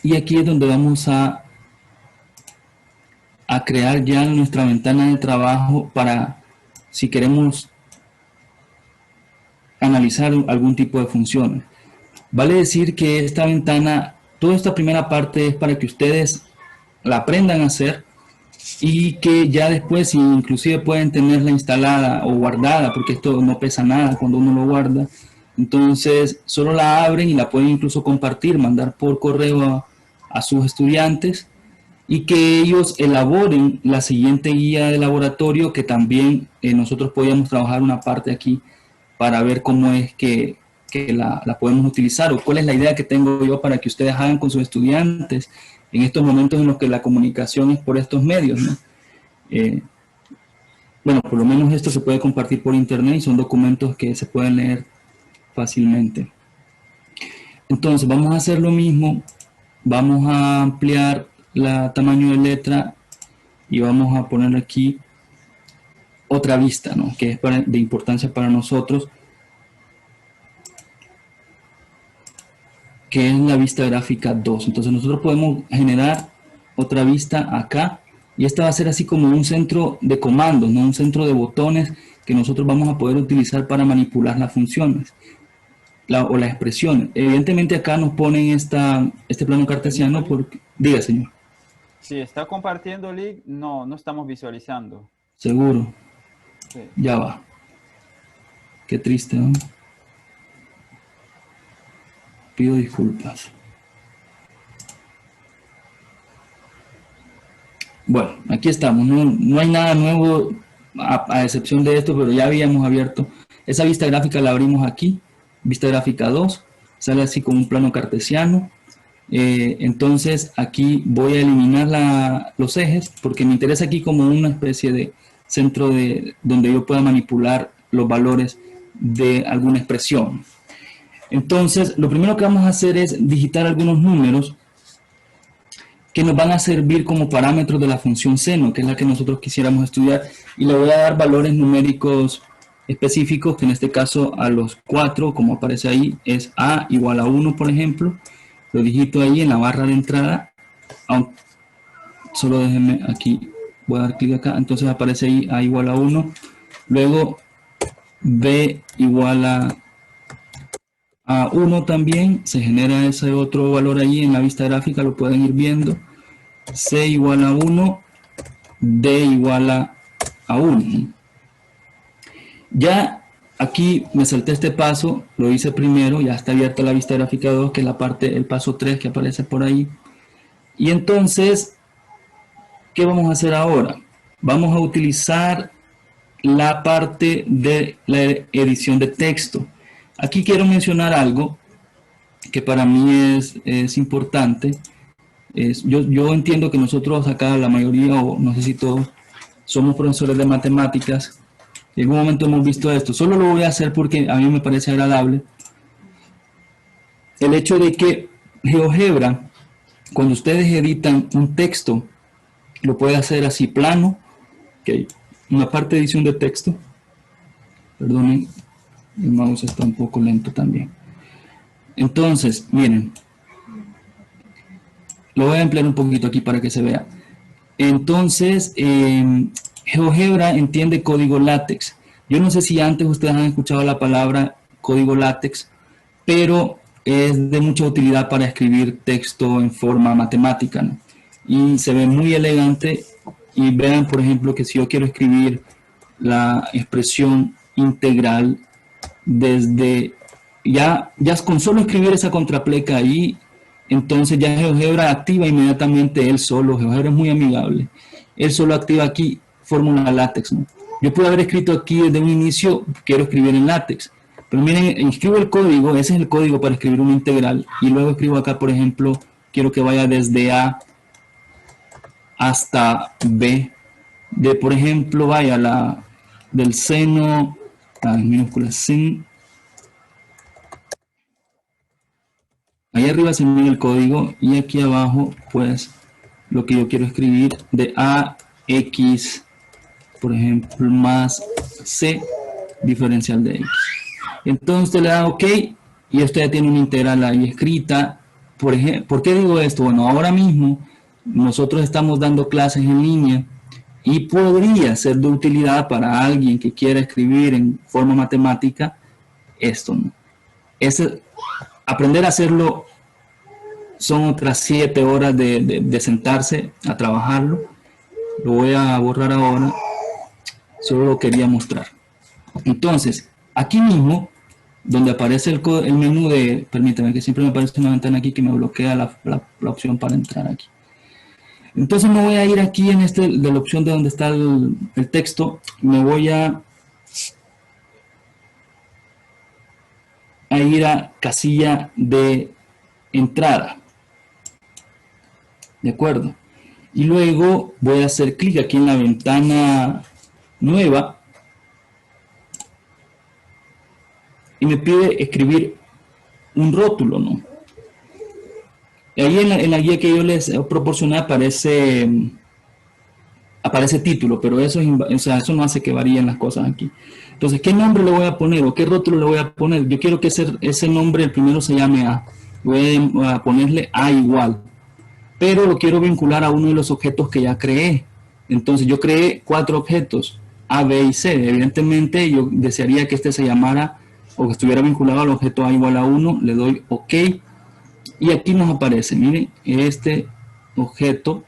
Y aquí es donde vamos a crear ya nuestra ventana de trabajo para, si queremos analizar algún tipo de funciones. Vale decir que esta ventana, toda esta primera parte es para que ustedes la aprendan a hacer y que ya después, si inclusive pueden tenerla instalada o guardada, porque esto no pesa nada cuando uno lo guarda, entonces solo la abren y la pueden incluso compartir, mandar por correo a sus estudiantes y que ellos elaboren la siguiente guía de laboratorio, que también nosotros podíamos trabajar una parte aquí para ver cómo es que la podemos utilizar o cuál es la idea que tengo yo para que ustedes hagan con sus estudiantes en estos momentos en los que la comunicación es por estos medios, ¿no? Bueno, por lo menos esto se puede compartir por internet y son documentos que se pueden leer fácilmente. Entonces vamos a hacer lo mismo, vamos a ampliar el tamaño de letra y vamos a poner aquí otra vista, ¿no? Que es de importancia para nosotros, que es la vista gráfica 2. Entonces nosotros podemos generar otra vista acá y esta va a ser así como un centro de comandos, ¿no? Un centro de botones que nosotros vamos a poder utilizar para manipular las funciones o las expresiones. Evidentemente acá nos ponen este plano cartesiano porque... Diga, señor. Si está compartiendo el link, no estamos visualizando. Seguro. Sí. Ya va. Qué triste, ¿no? Pido disculpas. Bueno, aquí estamos. No hay nada nuevo a excepción de esto, pero ya habíamos abierto. Esa vista gráfica la abrimos aquí, vista gráfica 2, sale así como un plano cartesiano. Entonces aquí voy a eliminar los ejes porque me interesa aquí como una especie de centro donde yo pueda manipular los valores de alguna expresión. Entonces lo primero que vamos a hacer es digitar algunos números que nos van a servir como parámetros de la función seno, que es la que nosotros quisiéramos estudiar, y le voy a dar valores numéricos específicos, que en este caso a los 4, como aparece ahí, es a igual a 1, por ejemplo. Lo digito ahí en la barra de entrada, solo déjenme aquí, voy a dar clic acá, entonces aparece ahí a igual a 1, luego b igual a 1 también, se genera ese otro valor ahí en la vista gráfica, lo pueden ir viendo, c igual a 1, d igual a 1. Ya aquí me salté este paso, lo hice primero, ya está abierta la vista gráfica 2, que es la parte, el paso 3 que aparece por ahí. Y entonces, ¿qué vamos a hacer ahora? Vamos a utilizar la parte de la edición de texto. Aquí quiero mencionar algo que para mí es importante. Yo entiendo que nosotros acá, la mayoría, o no sé si todos, somos profesores de matemáticas. En algún momento hemos visto esto. Solo lo voy a hacer porque a mí me parece agradable. El hecho de que GeoGebra, cuando ustedes editan un texto, lo puede hacer así plano. Okay. Una parte de edición de texto. Perdonen, el mouse está un poco lento también. Entonces, miren. Lo voy a emplear un poquito aquí para que se vea. Entonces, GeoGebra entiende código látex. Yo no sé si antes ustedes han escuchado la palabra código látex, pero es de mucha utilidad para escribir texto en forma matemática, ¿no? Y se ve muy elegante. Y vean, por ejemplo, que si yo quiero escribir la expresión integral desde ya con solo escribir esa contrapleca ahí, entonces ya GeoGebra activa inmediatamente él solo. GeoGebra es muy amigable, él solo activa aquí fórmula látex, ¿no? Yo puedo haber escrito aquí desde un inicio, quiero escribir en látex, pero miren, escribo el código, ese es el código para escribir una integral, y luego escribo acá, por ejemplo, quiero que vaya desde A hasta B, por ejemplo, vaya del seno, en minúsculas, sin. Ahí arriba se mira el código y aquí abajo, pues, lo que yo quiero escribir de AX, por ejemplo, más C diferencial de X. Entonces usted le da OK y esto ya tiene una integral ahí escrita. Por ejemplo, ¿por qué digo esto? Bueno, ahora mismo nosotros estamos dando clases en línea y podría ser de utilidad para alguien que quiera escribir en forma matemática esto, ¿no? Aprender a hacerlo son otras 7 horas de sentarse a trabajarlo. Lo voy a borrar ahora, solo lo quería mostrar. Entonces, aquí mismo, donde aparece el menú de, permítame que siempre me aparece una ventana aquí que me bloquea la opción para entrar aquí. Entonces me voy a ir aquí en de la opción de donde está el texto, me voy a ir a casilla de entrada. ¿De acuerdo? Y luego voy a hacer clic aquí en la ventana nueva y me pide escribir un rótulo, ¿no? Ahí en la guía que yo les proporcioné aparece título, pero eso no hace que varíen las cosas aquí. Entonces, ¿qué nombre le voy a poner o qué rótulo le voy a poner? Yo quiero que ese nombre el primero se llame A. Voy a ponerle A igual, pero lo quiero vincular a uno de los objetos que ya creé. Entonces, yo creé 4 objetos, A, B y C. Evidentemente, yo desearía que este se llamara o que estuviera vinculado al objeto A igual a 1. Le doy OK. Y aquí nos aparece, miren, este objeto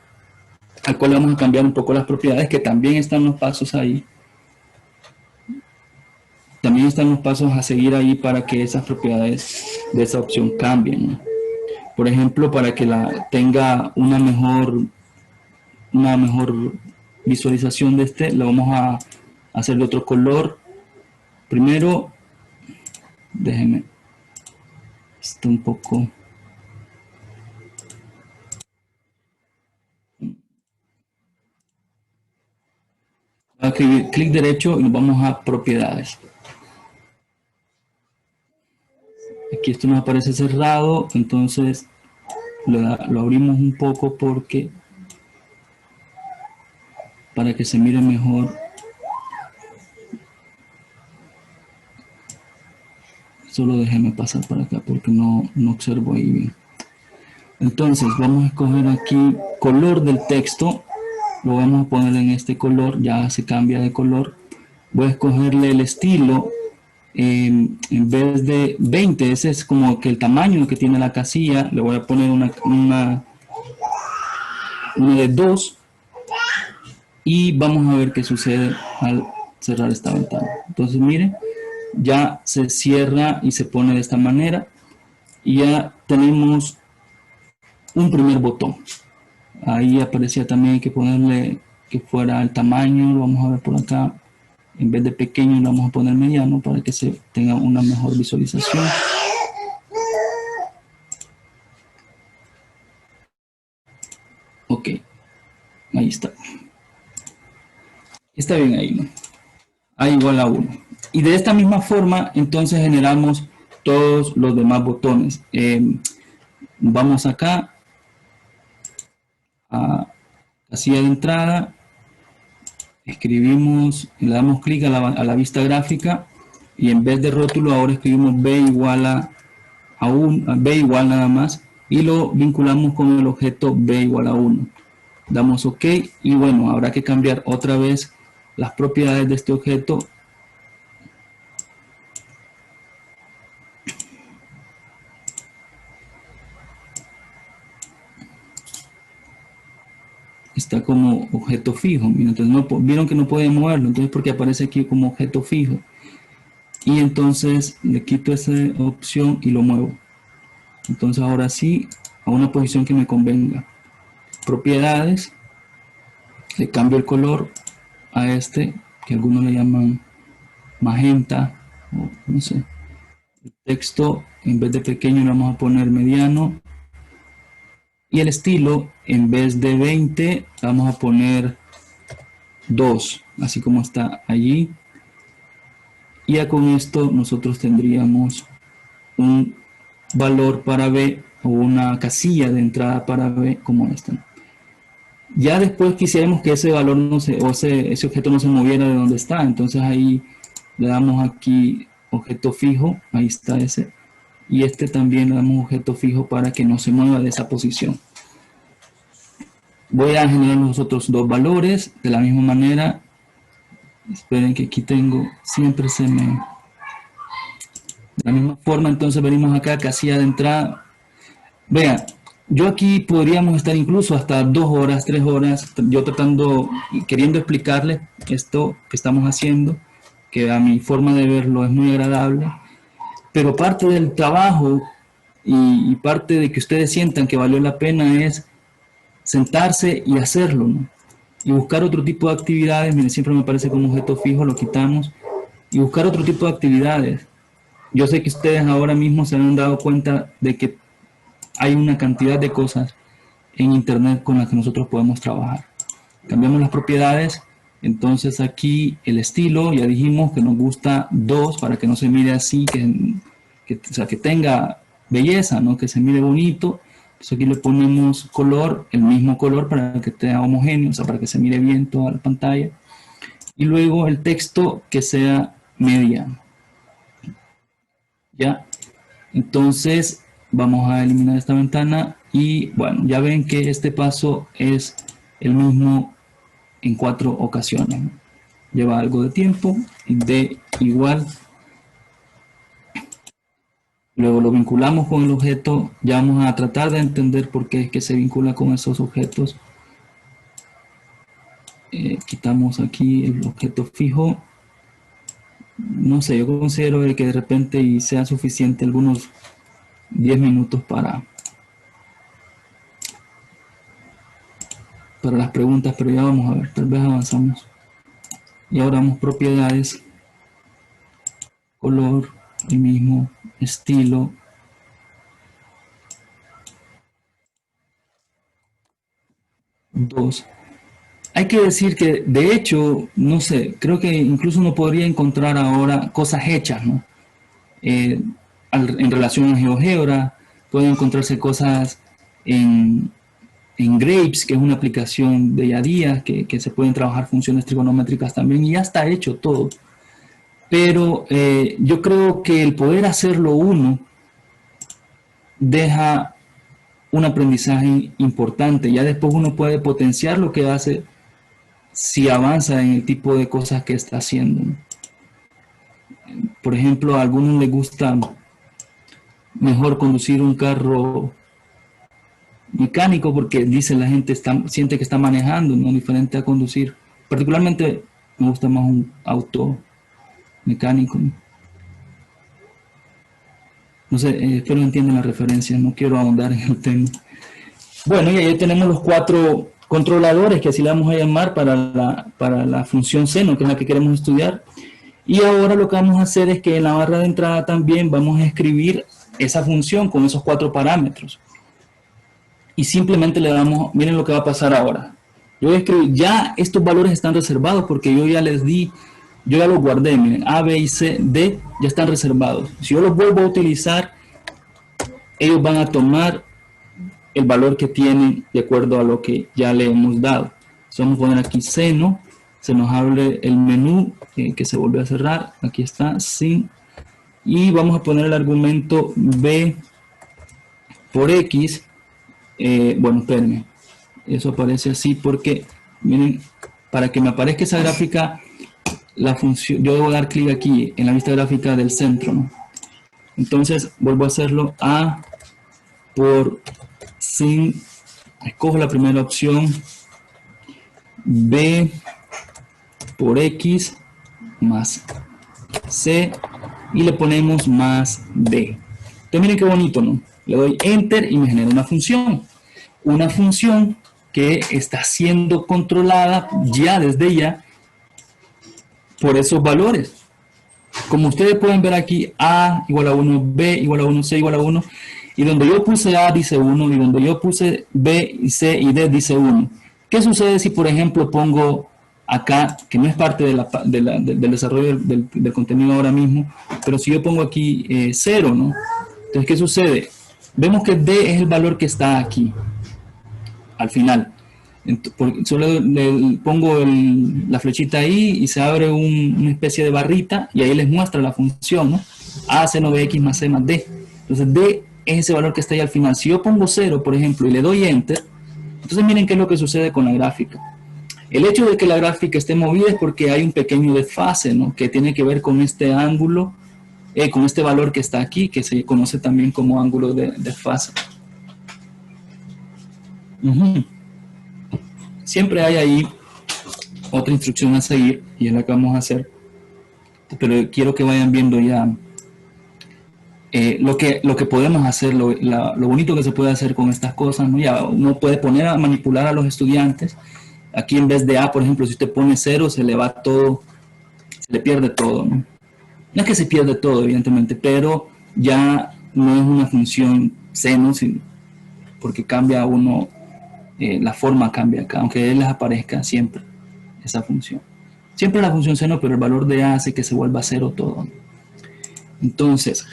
al cual vamos a cambiar un poco las propiedades, que también están los pasos ahí. También están los pasos a seguir ahí para que esas propiedades de esa opción cambien, ¿no? Por ejemplo, para que tenga una mejor visualización de lo vamos hacer de otro color. Primero, déjenme, está un poco... Voy a escribir clic derecho y nos vamos a propiedades. Aquí esto nos aparece cerrado, entonces lo abrimos un poco porque para que se mire mejor. Solo déjeme pasar para acá porque no observo ahí bien. Entonces vamos a escoger aquí color del texto. Lo vamos a poner en este color, ya se cambia de color. Voy a escogerle el estilo. En vez de 20, ese es como que el tamaño que tiene la casilla. Le voy a poner una de 2. Y vamos a ver qué sucede al cerrar esta ventana. Entonces miren, ya se cierra y se pone de esta manera. Y ya tenemos un primer botón. Ahí aparecía también que ponerle que fuera el tamaño. Lo vamos a ver por acá. En vez de pequeño lo vamos a poner mediano para que se tenga una mejor visualización. Ok, ahí está. Está bien ahí, ¿no? A igual a 1. Y de esta misma forma, entonces generamos todos los demás botones. Vamos acá a casilla de entrada. Escribimos, le damos clic a la vista gráfica y en vez de rótulo ahora escribimos B igual a B igual nada más y lo vinculamos con el objeto B igual a 1. Damos OK y bueno, habrá que cambiar otra vez las propiedades de este objeto. Está como objeto fijo. Entonces vieron que no podía moverlo, entonces porque aparece aquí como objeto fijo. Y entonces le quito esa opción y lo muevo. Entonces ahora sí, a una posición que me convenga. Propiedades, le cambio el color a este, que algunos le llaman magenta, o no sé. El texto, en vez de pequeño, le vamos a poner mediano. Y el estilo, en vez de 20, vamos a poner 2, así como está allí. Y ya con esto nosotros tendríamos un valor para B o una casilla de entrada para B como esta. Ya después quisiéramos que ese valor no se, o ese objeto no se moviera de donde está, entonces ahí le damos aquí objeto fijo, ahí está ese, y este también le damos objeto fijo para que no se mueva de esa posición. Voy a generar los otros dos valores de la misma manera. Esperen que aquí tengo, siempre se me... De la misma forma, entonces venimos acá, casilla de entrada. Vean, yo aquí podríamos estar incluso hasta 2 horas, 3 horas, yo tratando, queriendo explicarles esto que estamos haciendo, que a mi forma de verlo es muy agradable, pero parte del trabajo y parte de que ustedes sientan que valió la pena es sentarse y hacerlo, ¿no? Y buscar otro tipo de actividades. Miren, siempre me parece como objeto fijo, lo quitamos, y buscar otro tipo de actividades. Yo sé que ustedes ahora mismo se han dado cuenta de que hay una cantidad de cosas en internet con las que nosotros podemos trabajar. Cambiamos las propiedades, entonces aquí el estilo, ya dijimos que nos gusta 2 para que no se mire así, o sea, que tenga belleza, ¿no? Que se mire bonito. Entonces aquí le ponemos color, el mismo color para que sea homogéneo, o sea, para que se mire bien toda la pantalla. Y luego el texto que sea mediano. ¿Ya? Entonces vamos a eliminar esta ventana y bueno, ya ven que este paso es el mismo en 4 ocasiones. Lleva algo de tiempo, de igual. Luego lo vinculamos con el objeto, ya vamos a tratar de entender por qué es que se vincula con esos objetos. Quitamos aquí el objeto fijo. No sé, yo considero que de repente y sea suficiente algunos 10 minutos para las preguntas, pero ya vamos a ver, tal vez avanzamos. Y ahora vamos propiedades, color, el mismo estilo. Dos. Hay que decir que, de hecho, no sé, creo que incluso uno podría encontrar ahora cosas hechas, ¿no? En relación a GeoGebra, pueden encontrarse cosas en Grapes, que es una aplicación de día a día, que se pueden trabajar funciones trigonométricas también, y ya está hecho todo. Pero yo creo que el poder hacerlo uno deja un aprendizaje importante. Ya después uno puede potenciar lo que hace si avanza en el tipo de cosas que está haciendo. Por ejemplo, a algunos les gusta mejor conducir un carro mecánico porque dice la gente siente que está manejando, ¿no? Diferente a conducir. Particularmente me gusta más un auto mecánico. No sé, espero entiendan la referencia, no quiero ahondar en el tema. Bueno, y ahí tenemos los 4 controladores, que así le vamos a llamar para la función seno, que es la que queremos estudiar. Y ahora lo que vamos a hacer es que en la barra de entrada también vamos a escribir esa función con esos 4 parámetros. Y simplemente le damos, miren lo que va a pasar ahora. Yo voy a escribir, ya estos valores están reservados porque yo ya les di, yo ya los guardé, miren, A, B y C, D ya están reservados. Si yo los vuelvo a utilizar, ellos van a tomar el valor que tienen de acuerdo a lo que ya le hemos dado. Entonces vamos a poner aquí seno, se nos abre el menú que se volvió a cerrar, aquí está, sin, y vamos a poner el argumento B por X. Bueno, espérenme, eso aparece así porque, miren, para que me aparezca esa gráfica, la función, yo debo dar clic aquí en la vista gráfica del centro, ¿no? Entonces vuelvo a hacerlo A por sin, escojo la primera opción, B por X más C y le ponemos más D. Entonces miren qué bonito, ¿no? Le doy Enter y me genera una función. Una función que está siendo controlada ya desde ya por esos valores. Como ustedes pueden ver aquí, A igual a 1, B igual a 1, C igual a 1. Y donde yo puse A dice 1 y donde yo puse B, C y D dice 1. ¿Qué sucede si, por ejemplo, pongo acá, que no es parte del desarrollo del contenido ahora mismo, pero si yo pongo aquí 0, ¿no? Entonces, ¿qué sucede? Vemos que D es el valor que está aquí, al final. Solo le pongo la flechita ahí y se abre una especie de barrita y ahí les muestra la función, ¿no? A seno de X más C más D. Entonces, D es ese valor que está ahí al final. Si yo pongo 0, por ejemplo, y le doy Enter, entonces miren qué es lo que sucede con la gráfica. El hecho de que la gráfica esté movida es porque hay un pequeño desfase, ¿no? Que tiene que ver con este ángulo, con este valor que está aquí, que se conoce también como ángulo de desfase. Siempre hay ahí otra instrucción a seguir, y es la que vamos a hacer, pero quiero que vayan viendo ya lo que podemos hacer, lo bonito que se puede hacer con estas cosas, ¿no? Ya uno puede poner a manipular a los estudiantes. Aquí en vez de A, por ejemplo, si usted pone 0, se le va todo, se le pierde todo, ¿no? No es que se pierde todo, evidentemente, pero ya no es una función seno, porque cambia uno, la forma cambia acá, aunque les aparezca siempre esa función. Siempre la función seno, pero el valor de A hace que se vuelva 0 todo, ¿no? Entonces,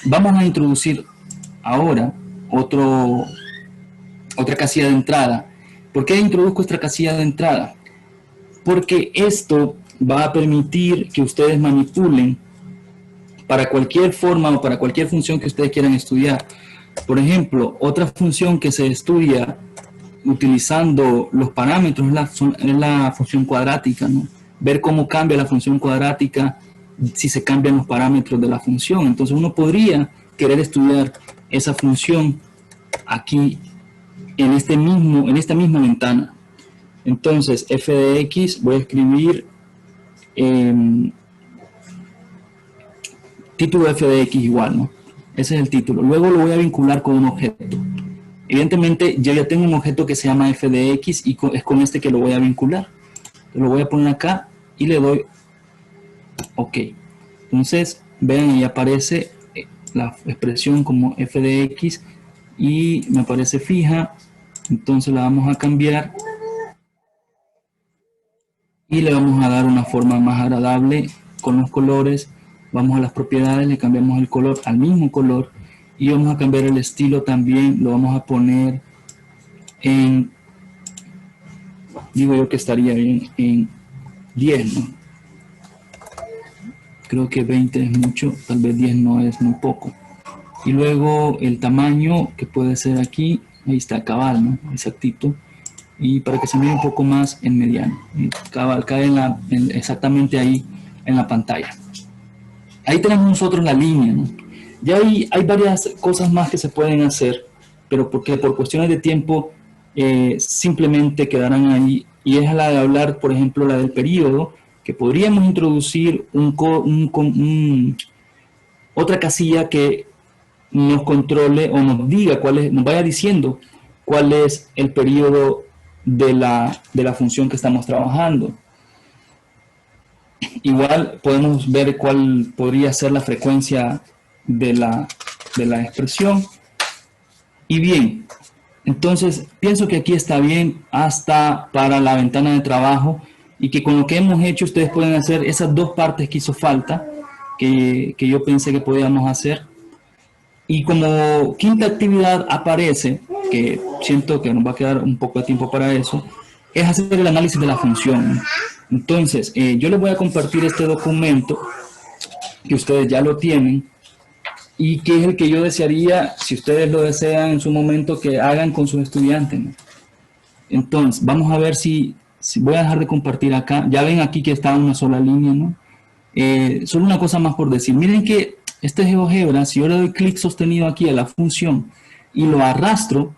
vamos a introducir ahora otra casilla de entrada. ¿Por qué introduzco esta casilla de entrada? Porque esto va a permitir que ustedes manipulen para cualquier forma o para cualquier función que ustedes quieran estudiar. Por ejemplo, otra función que se estudia utilizando los parámetros es la función cuadrática, ¿no? Ver cómo cambia la función cuadrática si se cambian los parámetros de la función. Entonces uno podría querer estudiar esa función aquí en esta misma ventana. Entonces f de x voy a escribir título f de x igual, ¿no? Ese es el título. Luego lo voy a vincular con un objeto. Evidentemente yo ya tengo un objeto que se llama f de x y es con este que lo voy a vincular. Lo voy a poner acá y le doy OK. Entonces, vean, ahí aparece la expresión como f de x y me aparece fija. Entonces la vamos a cambiar y le vamos a dar una forma más agradable con los colores. Vamos a las propiedades, le cambiamos el color al mismo color y vamos a cambiar el estilo también. Lo vamos a poner en, digo yo que estaría bien en 10, ¿no? Creo que 20 es mucho, tal vez 10 no, es muy poco. Y luego el tamaño que puede ser aquí, ahí está, cabal, ¿no? Exactito. Y para que se mire un poco más en mediano. Y cabal, cae exactamente ahí en la pantalla. Ahí tenemos nosotros la línea, ¿no? Ya hay varias cosas más que se pueden hacer, pero porque por cuestiones de tiempo simplemente quedarán ahí. Y es la de hablar, por ejemplo, la del periodo, que podríamos introducir otra casilla que nos controle o nos diga cuál es, nos vaya diciendo cuál es el periodo de la función que estamos trabajando. Igual podemos ver cuál podría ser la frecuencia de la expresión. Y bien, entonces pienso que aquí está bien hasta para la ventana de trabajo y que con lo que hemos hecho ustedes pueden hacer esas dos partes que hizo falta, que yo pensé que podíamos hacer. Y como quinta actividad aparece, que siento que nos va a quedar un poco de tiempo para eso, es hacer el análisis de la función. Entonces, yo les voy a compartir este documento, que ustedes ya lo tienen, y que es el que yo desearía, si ustedes lo desean en su momento, que hagan con sus estudiantes, ¿no? Entonces, vamos a ver si voy a dejar de compartir acá. Ya ven aquí que está una sola línea, ¿no? Solo una cosa más por decir. Miren que este GeoGebra, si yo le doy clic sostenido aquí a la función y lo arrastro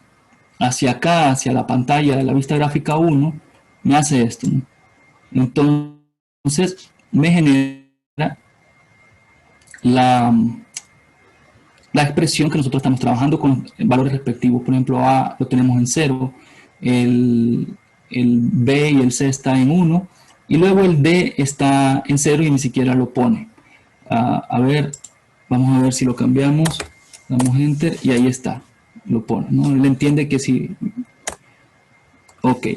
hacia acá, hacia la pantalla de la vista gráfica 1, me hace esto, ¿no? Entonces, me genera la expresión que nosotros estamos trabajando con valores respectivos. Por ejemplo, A lo tenemos en 0, el B y el C está en 1, y luego el D está en 0 y ni siquiera lo pone. A ver, vamos a ver si lo cambiamos, damos Enter y ahí está, lo pone, ¿no? Él entiende que si... Ok,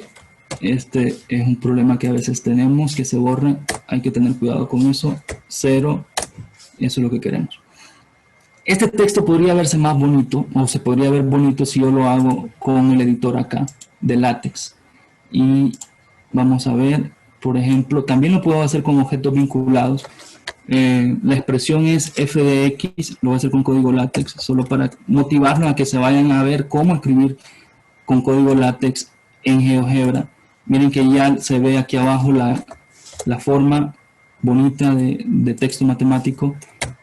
este es un problema que a veces tenemos, que se borra, hay que tener cuidado con eso, 0, eso es lo que queremos. Este texto podría verse más bonito, o se podría ver bonito si yo lo hago con el editor acá, de látex. Y vamos a ver, por ejemplo, también lo puedo hacer con objetos vinculados. La expresión es f de x, lo voy a hacer con código látex, solo para motivarlos a que se vayan a ver cómo escribir con código látex en GeoGebra. Miren que ya se ve aquí abajo la forma bonita de texto matemático.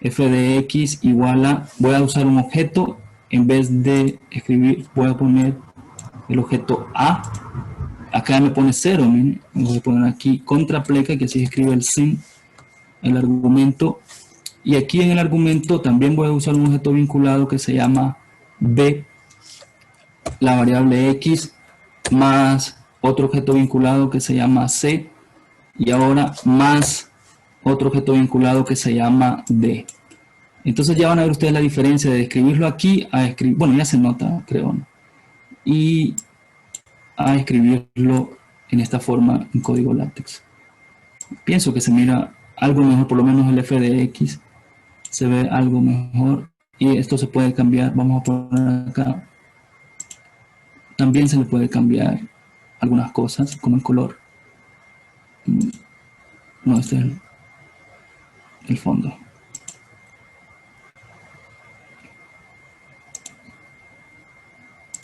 F de x igual a, voy a usar un objeto, en vez de escribir voy a poner el objeto A. Acá me pone 0, miren, voy a poner aquí contrapleca, que así se escribe el sin, el argumento, y aquí en el argumento también voy a usar un objeto vinculado que se llama B, la variable X, más otro objeto vinculado que se llama C, y ahora más otro objeto vinculado que se llama D. Entonces ya van a ver ustedes la diferencia de escribirlo aquí a escribir, bueno, ya se nota, creo, ¿no? Y a escribirlo en esta forma en código látex. Pienso que se mira algo mejor, por lo menos el f de x se ve algo mejor, y esto se puede cambiar. Vamos a poner acá, también se le puede cambiar algunas cosas como el color. No, este es el fondo.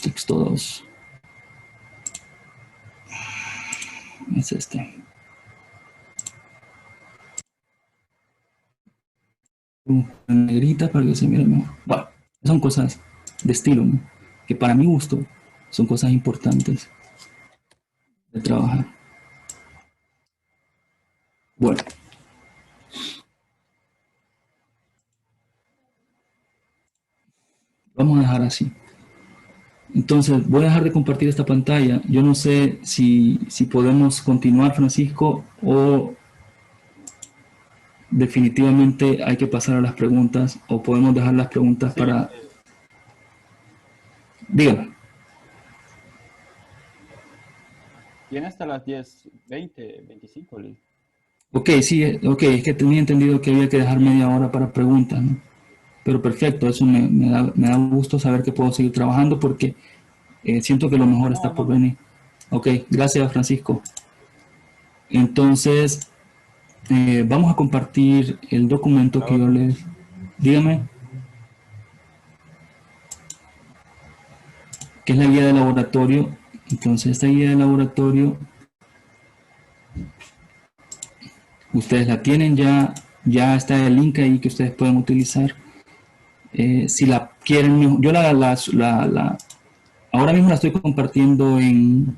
Texto 2 es este. Negrita para que se mire mejor. Bueno, son cosas de estilo, ¿no? Que para mi gusto son cosas importantes de trabajar. Bueno, vamos a dejar así. Entonces voy a dejar de compartir esta pantalla. Yo no sé si podemos continuar, Francisco, o definitivamente hay que pasar a las preguntas o podemos dejar las preguntas Sí, para... Dígame. tiene hasta las 10:20, 25, Liz. Ok, sí, ok, es que tenía entendido que había que dejar media hora para preguntas, ¿no? Pero perfecto, eso me da gusto saber que puedo seguir trabajando porque siento que lo mejor No, está por no. venir. Ok, gracias Francisco. Entonces, vamos a compartir el documento La que yo orden. les... Dígame, que es la guía de laboratorio. Entonces, esta guía de laboratorio, ustedes la tienen ya, ya está el link ahí que ustedes pueden utilizar. Si la quieren, yo ahora mismo la estoy compartiendo en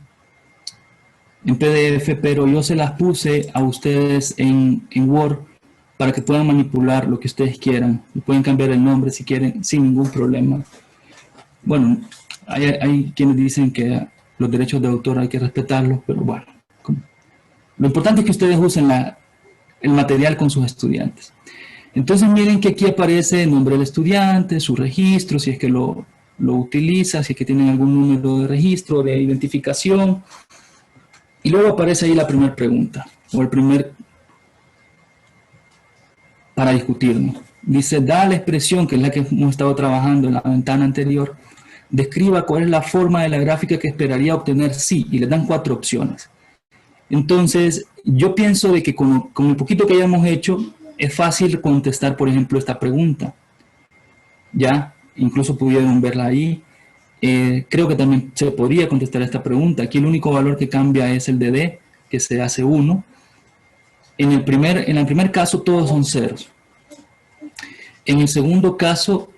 PDF, pero yo se las puse a ustedes en Word para que puedan manipular lo que ustedes quieran. Y pueden cambiar el nombre si quieren, sin ningún problema. Bueno, hay quienes dicen que los derechos de autor hay que respetarlos, pero bueno. Lo importante es que ustedes usen el material con sus estudiantes. Entonces miren que aquí aparece el nombre del estudiante, su registro, si es que lo utiliza, si es que tienen algún número de registro, de identificación. Y luego aparece ahí la primera pregunta, o el primer para discutirnos. Dice, da la expresión, que es la que hemos estado trabajando en la ventana anterior, describa cuál es la forma de la gráfica que esperaría obtener sí, y le dan 4 opciones. Entonces, yo pienso de que con el poquito que hayamos hecho, es fácil contestar, por ejemplo, esta pregunta. Ya, incluso pudieron verla ahí. Creo que también se podría contestar esta pregunta. Aquí el único valor que cambia es el de D, que se hace 1. En el primer caso todos son ceros. En el segundo caso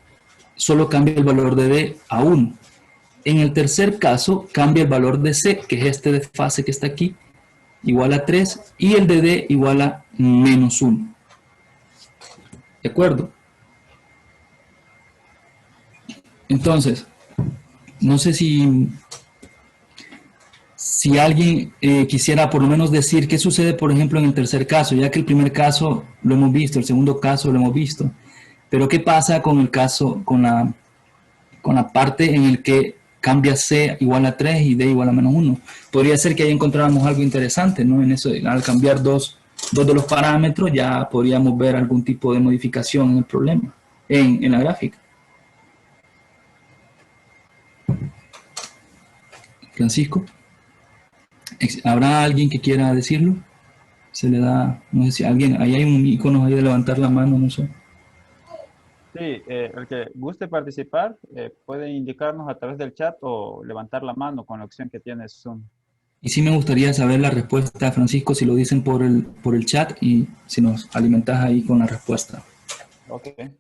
solo cambia el valor de D a 1. En el tercer caso cambia el valor de C, que es este desfase que está aquí, igual a 3, y el de D igual a menos 1. ¿De acuerdo? Entonces, no sé si alguien quisiera por lo menos decir qué sucede, por ejemplo, en el tercer caso, ya que el primer caso lo hemos visto, el segundo caso lo hemos visto, pero ¿qué pasa con el caso, con la parte en el que cambia C igual a 3 y D igual a menos 1? Podría ser que ahí encontráramos algo interesante, ¿no? En eso, al cambiar dos de los parámetros, ya podríamos ver algún tipo de modificación en el problema, en la gráfica. Francisco, ¿habrá alguien que quiera decirlo? Se le da, no sé si alguien, ahí hay un icono ahí de levantar la mano, no sé. Sí, el que guste participar puede indicarnos a través del chat o levantar la mano con la opción que tiene Zoom. Y sí me gustaría saber la respuesta, Francisco, si lo dicen por el chat y si nos alimentas ahí con la respuesta. Ok. Ok.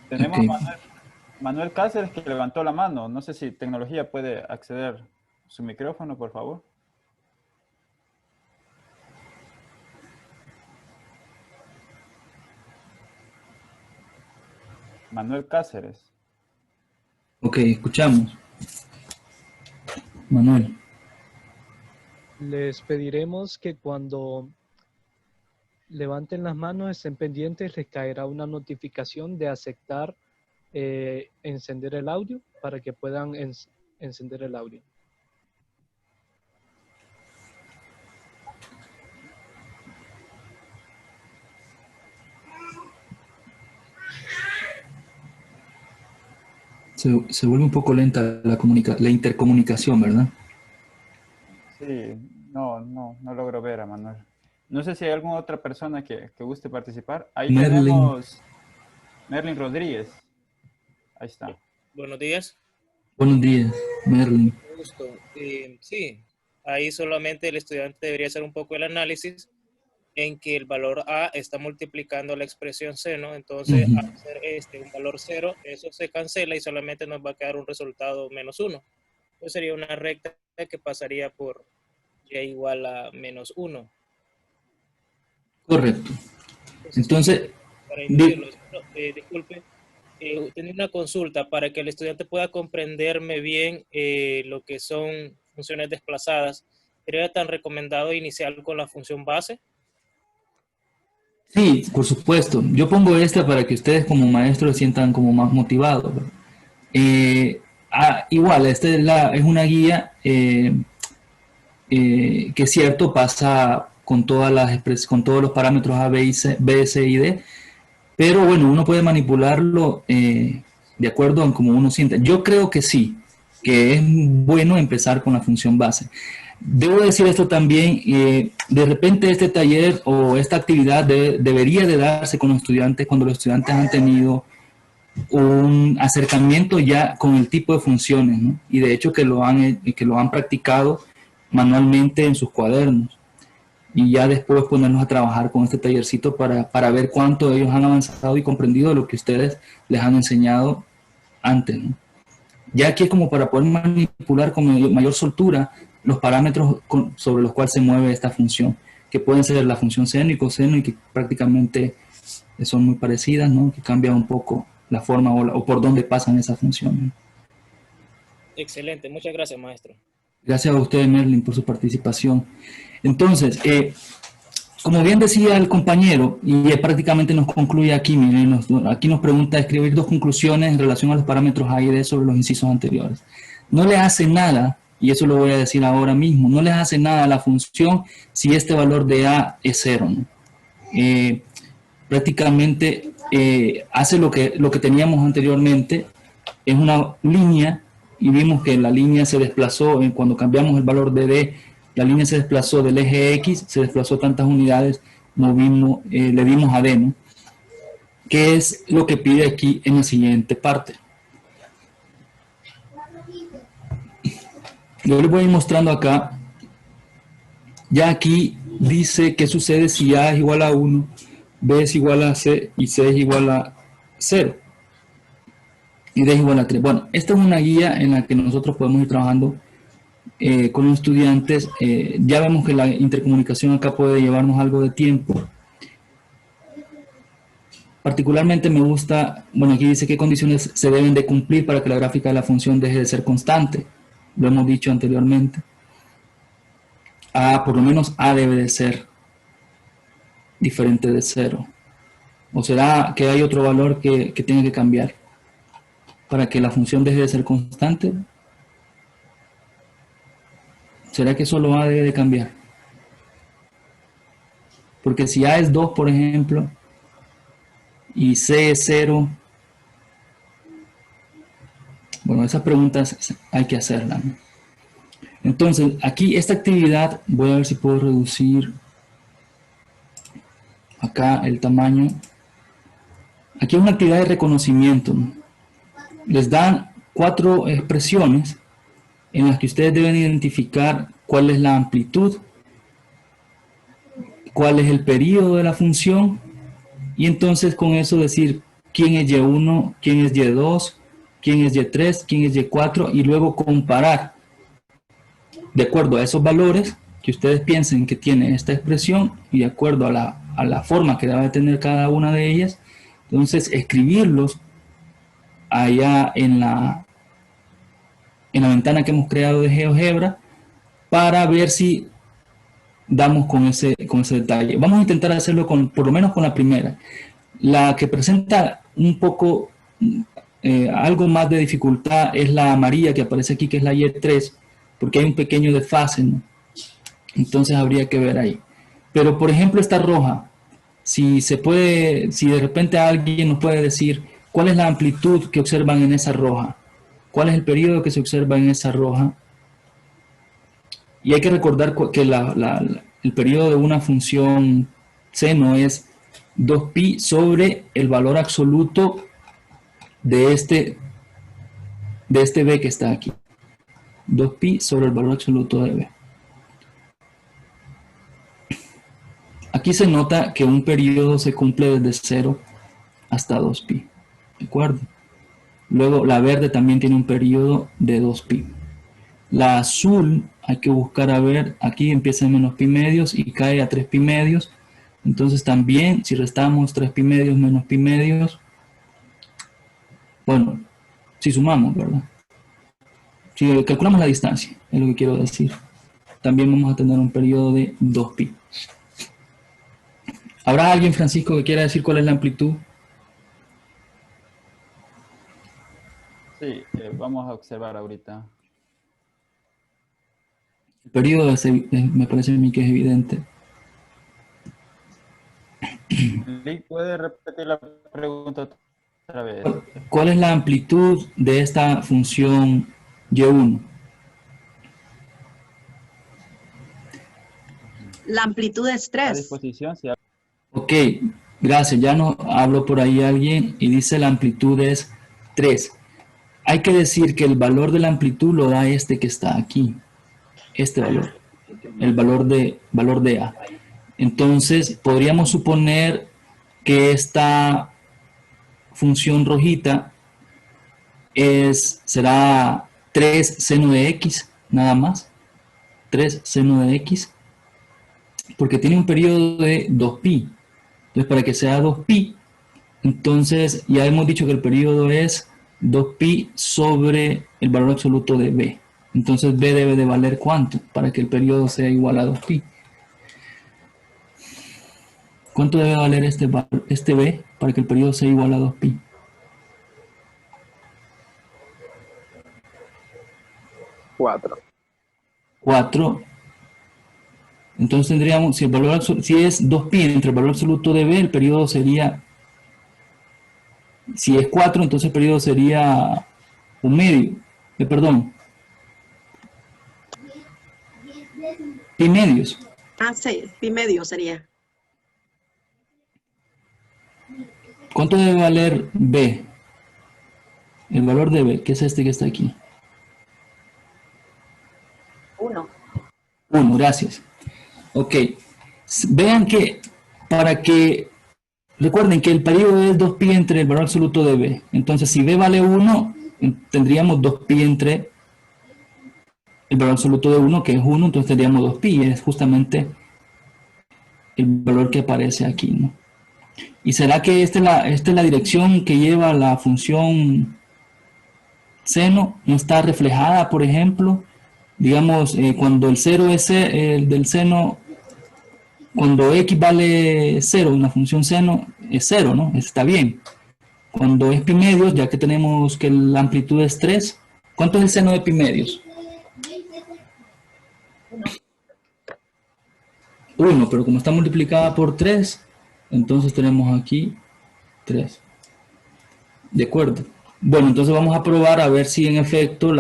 Tenemos a Manuel Cáceres que levantó la mano. No sé si tecnología puede acceder su micrófono, por favor. Manuel Cáceres. Ok, escuchamos. Manuel. Les pediremos que cuando levanten las manos, estén pendientes, les caerá una notificación de aceptar encender el audio para que puedan encender el audio. Se vuelve un poco lenta la intercomunicación, ¿verdad? Sí, no logro ver a Manuel. No sé si hay alguna otra persona que guste participar. Ahí Merlin. tenemos Merlin Rodríguez. Ahí está. Buenos días. Buenos días, Merlin. Un gusto. Sí, ahí solamente el estudiante debería hacer un poco el análisis en que el valor A está multiplicando la expresión C, ¿no? Entonces, Uh-huh. al ser un valor 0, eso se cancela y solamente nos va a quedar un resultado menos 1. Entonces sería una recta que pasaría por y igual a menos 1. Correcto. Entonces, Entonces, para inducirlo, disculpe, tenía una consulta para que el estudiante pueda comprenderme bien lo que son funciones desplazadas. ¿Sería tan recomendado iniciar con la función base? Sí, por supuesto. Yo pongo esta para que ustedes como maestros se sientan como más motivados, ¿verdad? Igual, esta es una guía que es cierto, pasa con con todos los parámetros A, B, B, C y D, pero bueno, uno puede manipularlo de acuerdo a como uno siente. Yo creo que sí, que es bueno empezar con la función base. Debo decir esto también, de repente este taller o esta actividad debería de darse con los estudiantes cuando los estudiantes han tenido un acercamiento ya con el tipo de funciones, ¿no? Y de hecho que lo han practicado manualmente en sus cuadernos. Y ya después ponernos a trabajar con este tallercito para ver cuánto ellos han avanzado y comprendido lo que ustedes les han enseñado antes, ¿no? Ya aquí es como para poder manipular con mayor soltura los parámetros sobre los cuales se mueve esta función, que pueden ser la función seno y coseno y que prácticamente son muy parecidas, ¿no? Que cambia un poco la forma o por dónde pasan esas funciones. Excelente, muchas gracias, maestro. Gracias a usted, Merlin, por su participación. Entonces, como bien decía el compañero, y prácticamente nos concluye aquí, miren, aquí nos pregunta escribir 2 conclusiones en relación a los parámetros A y D sobre los incisos anteriores. No le hace nada, y eso lo voy a decir ahora mismo, no les hace nada a la función si este valor de A es 0, ¿no? Prácticamente hace lo que teníamos anteriormente, es una línea, y vimos que la línea se desplazó, cuando cambiamos el valor de D, la línea se desplazó del eje X, se desplazó tantas unidades, le dimos a D, ¿no? ¿Qué es lo que pide aquí en la siguiente parte? Yo les voy a ir mostrando acá. Ya aquí dice qué sucede si A es igual a 1, B es igual a C y C es igual a 0. Y D es igual a 3. Bueno, esta es una guía en la que nosotros podemos ir trabajando con los estudiantes. Ya vemos que la intercomunicación acá puede llevarnos algo de tiempo. Particularmente me gusta, bueno, aquí dice qué condiciones se deben de cumplir para que la gráfica de la función deje de ser constante. Lo hemos dicho anteriormente. Por lo menos A debe de ser diferente de 0. ¿O será que hay otro valor que tiene que cambiar para que la función deje de ser constante? ¿Será que solo A debe de cambiar? Porque si A es 2, por ejemplo, y C es 0, bueno, esas preguntas hay que hacerlas, ¿no? Entonces, aquí esta actividad, voy a ver si puedo reducir acá el tamaño. Aquí es una actividad de reconocimiento, ¿no? Les dan 4 expresiones en las que ustedes deben identificar cuál es la amplitud, cuál es el período de la función, y entonces con eso decir quién es Y1, quién es Y2, quién es Y3, quién es Y4, y luego comparar de acuerdo a esos valores que ustedes piensen que tiene esta expresión y de acuerdo a la forma que debe tener cada una de ellas, entonces escribirlos allá en la ventana que hemos creado de GeoGebra para ver si damos con ese detalle. Vamos a intentar hacerlo por lo menos con la primera. La que presenta un poco algo más de dificultad es la amarilla que aparece aquí, que es la Y3, porque hay un pequeño desfase, ¿no? Entonces habría que ver ahí. Pero por ejemplo esta roja, si de repente alguien nos puede decir cuál es la amplitud que observan en esa roja, cuál es el periodo que se observa en esa roja. Y hay que recordar que el periodo de una función seno es 2pi sobre el valor absoluto de este b que está aquí. 2pi sobre el valor absoluto de b. Aquí se nota que un periodo se cumple desde 0 hasta 2pi. ¿De acuerdo? Luego la verde también tiene un periodo de 2pi. La azul hay que buscar a ver, aquí empieza en menos pi medios y cae a 3 pi medios. Entonces también si restamos 3 pi medios menos pi medios, bueno, si sumamos, ¿verdad? Si calculamos la distancia, es lo que quiero decir. también vamos a tener un periodo de 2pi. ¿Habrá alguien, Francisco, que quiera decir cuál es la amplitud? Sí, vamos a observar ahorita. El periodo me parece a mí que es evidente. Lick, ¿puede repetir la pregunta otra vez? ¿Cuál es la amplitud de esta función y1? La amplitud es A 3. disposición, si Ok, gracias. Ya nos habló por ahí alguien y dice la amplitud es 3. Hay que decir que el valor de la amplitud lo da este que está aquí. Este valor. El valor de A. Entonces, podríamos suponer que esta función rojita será 3 seno de x, nada más. 3 seno de x. Porque tiene un periodo de 2pi. Entonces, para que sea 2pi, entonces ya hemos dicho que el periodo es 2pi sobre el valor absoluto de b. Entonces b debe de valer ¿cuánto? Para que el periodo sea igual a 2pi. ¿Cuánto debe valer este b para que el periodo sea igual a 2pi? Cuatro. Entonces tendríamos, si es 2pi entre el valor absoluto de b, el periodo sería, si es 4, entonces el periodo sería un medio, perdón, pi medios. Ah, sí, pi medio sería. ¿Cuánto debe valer b? El valor de b, que es este que está aquí. 1. 1, gracias. Ok, vean que recuerden que el periodo es 2pi entre el valor absoluto de b. Entonces, si b vale 1, tendríamos 2pi entre el valor absoluto de 1, que es 1, entonces tendríamos 2pi. Es justamente el valor que aparece aquí, ¿no? ¿Y será que esta es la dirección que lleva la función seno? ¿No está reflejada, por ejemplo? Digamos, cuando el 0 es el del seno, cuando x vale 0, una función seno es 0, ¿no? Está bien. Cuando es pi medios, ya que tenemos que la amplitud es 3, ¿cuánto es el seno de pi medios? 1, pero como está multiplicada por 3, entonces tenemos aquí 3. De acuerdo. Bueno, entonces vamos a probar a ver si en efecto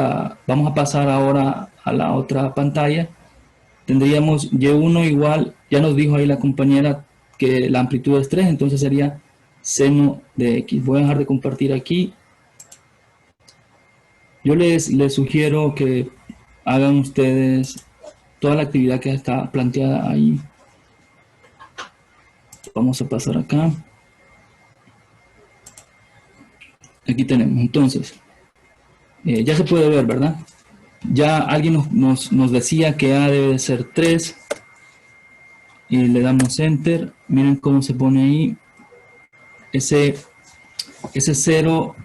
vamos a pasar ahora a la otra pantalla. Tendríamos y1 igual, ya nos dijo ahí la compañera que la amplitud es 3, entonces sería seno de x. Voy a dejar de compartir aquí. Yo les sugiero que hagan ustedes toda la actividad que está planteada ahí. Vamos a pasar acá. Aquí tenemos, entonces, ya se puede ver, ¿verdad? Ya alguien nos decía que A debe de ser 3. Y le damos Enter. Miren cómo se pone ahí. Ese 0,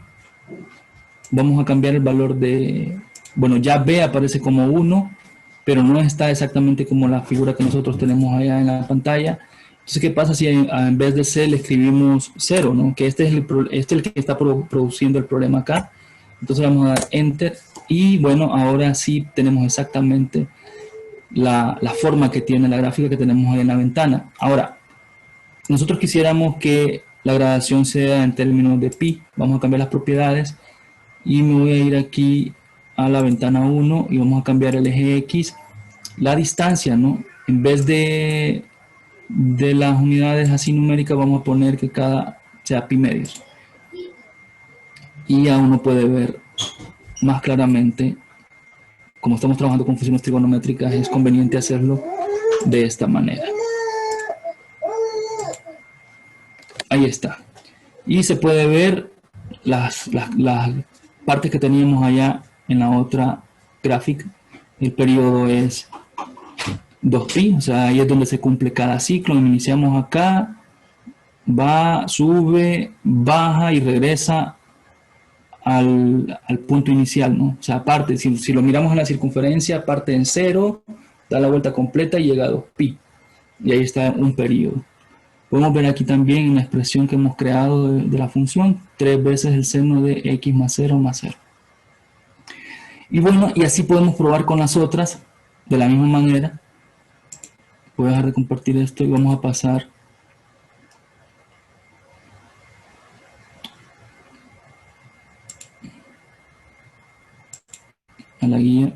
vamos a cambiar el valor de... Bueno, ya B aparece como 1, pero no está exactamente como la figura que nosotros tenemos allá en la pantalla. Entonces, ¿qué pasa si en vez de C le escribimos 0, ¿no? Que este es el que está produciendo el problema acá. Entonces vamos a dar Enter. Y bueno, ahora sí tenemos exactamente la forma que tiene la gráfica que tenemos ahí en la ventana. Ahora, nosotros quisiéramos que la gradación sea en términos de pi. Vamos a cambiar las propiedades. Y me voy a ir aquí a la ventana 1 y vamos a cambiar el eje X. La distancia, ¿no? En vez de las unidades así numéricas, vamos a poner que cada sea pi medios. Y ya uno puede ver más claramente, como estamos trabajando con funciones trigonométricas, es conveniente hacerlo de esta manera. Ahí está. Y se puede ver las partes que teníamos allá en la otra gráfica. El periodo es 2pi, o sea, ahí es donde se cumple cada ciclo. Iniciamos acá, va, sube, baja y regresa al punto inicial, ¿no? O sea, parte, si lo miramos a la circunferencia, parte en 0, da la vuelta completa y llega a 2pi. Y ahí está un periodo. Podemos ver aquí también en la expresión que hemos creado de la función, 3 veces el seno de x más 0 más 0. Y bueno, y así podemos probar con las otras de la misma manera. Voy a dejar de compartir esto y vamos a pasar a la guía.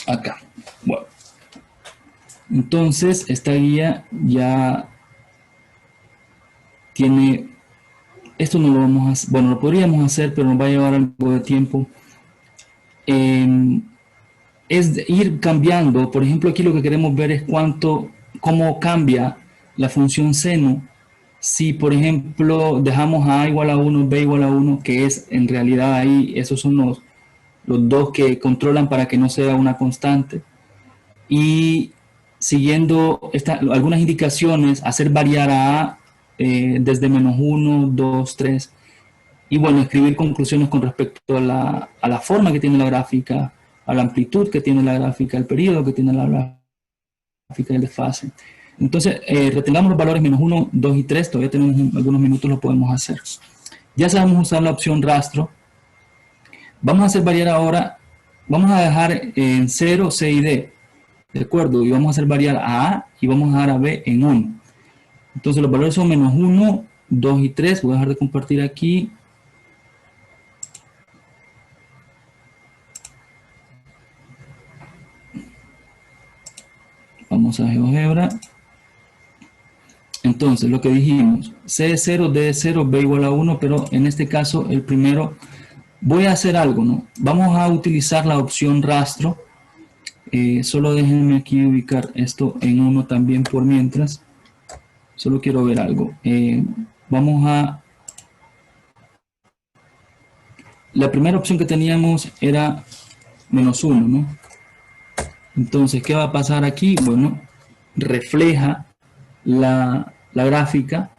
Acá. Bueno. Entonces, esta guía ya tiene, esto no lo vamos a hacer, bueno, lo podríamos hacer, pero nos va a llevar algo de tiempo. Es ir cambiando, por ejemplo, aquí lo que queremos ver es cómo cambia la función seno si, por ejemplo, dejamos a igual a 1, b igual a 1, que es en realidad ahí, esos son los dos que controlan para que no sea una constante. Y siguiendo algunas indicaciones, hacer variar a A desde menos 1, 2, 3. Y bueno, escribir conclusiones con respecto a la forma que tiene la gráfica, a la amplitud que tiene la gráfica, el periodo que tiene la gráfica y el desfase. Entonces, retengamos los valores menos 1, 2 y 3. Todavía tenemos algunos minutos, lo podemos hacer. Ya sabemos usar la opción rastro. Vamos a hacer variar ahora, vamos a dejar en 0, C y D. ¿De acuerdo? Y vamos a hacer variar a A y vamos a dejar a B en 1. Entonces los valores son menos 1, 2 y 3. Voy a dejar de compartir aquí. Vamos a GeoGebra. Entonces lo que dijimos, C es 0, D es 0, B igual a 1, pero en este caso el primero, voy a hacer algo, ¿no? Vamos a utilizar la opción rastro. Solo déjenme aquí ubicar esto en 1 también por mientras. Solo quiero ver algo. Vamos a... La primera opción que teníamos era menos 1, ¿no? Entonces, ¿qué va a pasar aquí? Bueno, refleja la gráfica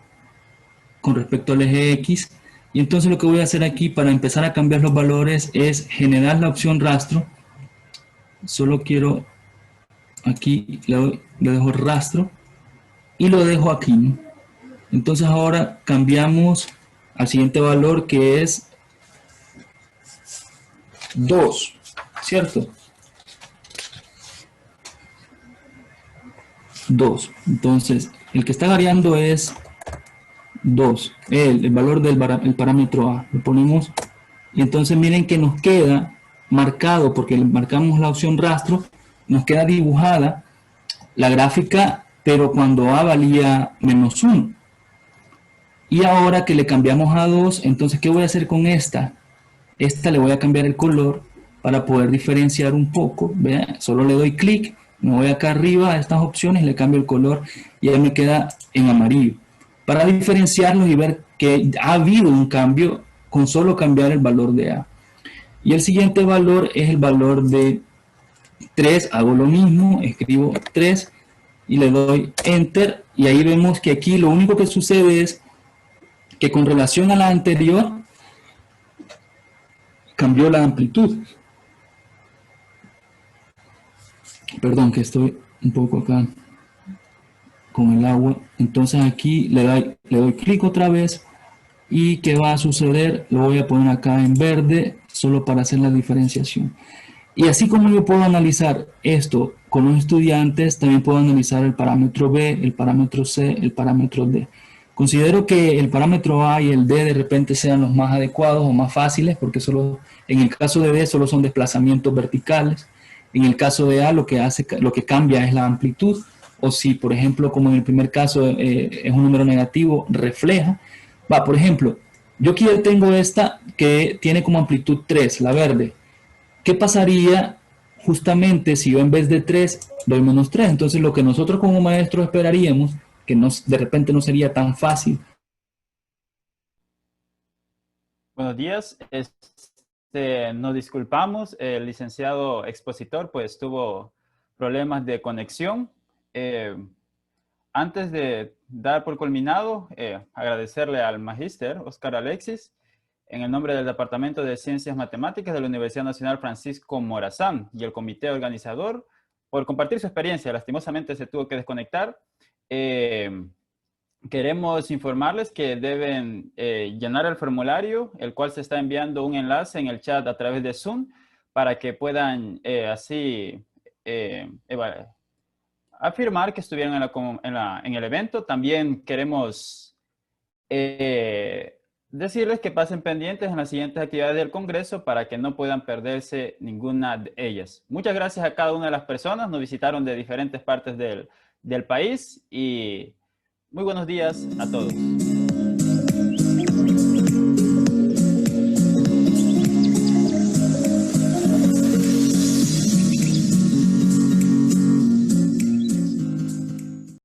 con respecto al eje X. Y entonces lo que voy a hacer aquí para empezar a cambiar los valores es generar la opción rastro. Solo quiero... Aquí le dejo rastro y lo dejo aquí, ¿no? Entonces ahora cambiamos al siguiente valor que es 2, ¿cierto? 2. Entonces el que está variando es 2, el valor del parámetro A. Lo ponemos y entonces miren que nos queda marcado, porque le marcamos la opción rastro, nos queda dibujada la gráfica, pero cuando A valía menos 1. Y ahora que le cambiamos a 2, entonces, ¿qué voy a hacer con esta? Esta le voy a cambiar el color para poder diferenciar un poco. ¿Vean? Solo le doy clic, me voy acá arriba a estas opciones, le cambio el color y ya me queda en amarillo. Para diferenciarlos y ver que ha habido un cambio con solo cambiar el valor de A. Y el siguiente valor es el valor de 3. Hago lo mismo, escribo 3 y le doy Enter. Y ahí vemos que aquí lo único que sucede es que con relación a la anterior cambió la amplitud. Perdón que estoy un poco acá con el agua. Entonces aquí le doy clic otra vez y ¿qué va a suceder? Lo voy a poner acá en verde solo para hacer la diferenciación. Y así como yo puedo analizar esto con los estudiantes, también puedo analizar el parámetro B, el parámetro C, el parámetro D. Considero que el parámetro A y el D de repente sean los más adecuados o más fáciles, porque solo, en el caso de D solo son desplazamientos verticales. En el caso de A lo que cambia es la amplitud, o si por ejemplo como en el primer caso es un número negativo, refleja. Por ejemplo, yo aquí tengo esta que tiene como amplitud 3, la verde. ¿Qué pasaría justamente si yo en vez de 3 doy menos 3? Entonces lo que nosotros como maestros esperaríamos, que de repente no sería tan fácil. Buenos días. Nos disculpamos. El licenciado expositor pues tuvo problemas de conexión. Antes de dar por culminado, agradecerle al magíster Óscar Alexis en el nombre del Departamento de Ciencias Matemáticas de la Universidad Nacional Francisco Morazán y el comité organizador por compartir su experiencia. Lastimosamente se tuvo que desconectar. Queremos informarles que deben llenar el formulario, el cual se está enviando un enlace en el chat a través de Zoom para que puedan así afirmar que estuvieron en el evento. También queremos decirles que pasen pendientes en las siguientes actividades del Congreso para que no puedan perderse ninguna de ellas. Muchas gracias a cada una de las personas. Nos visitaron de diferentes partes del país y muy buenos días a todos.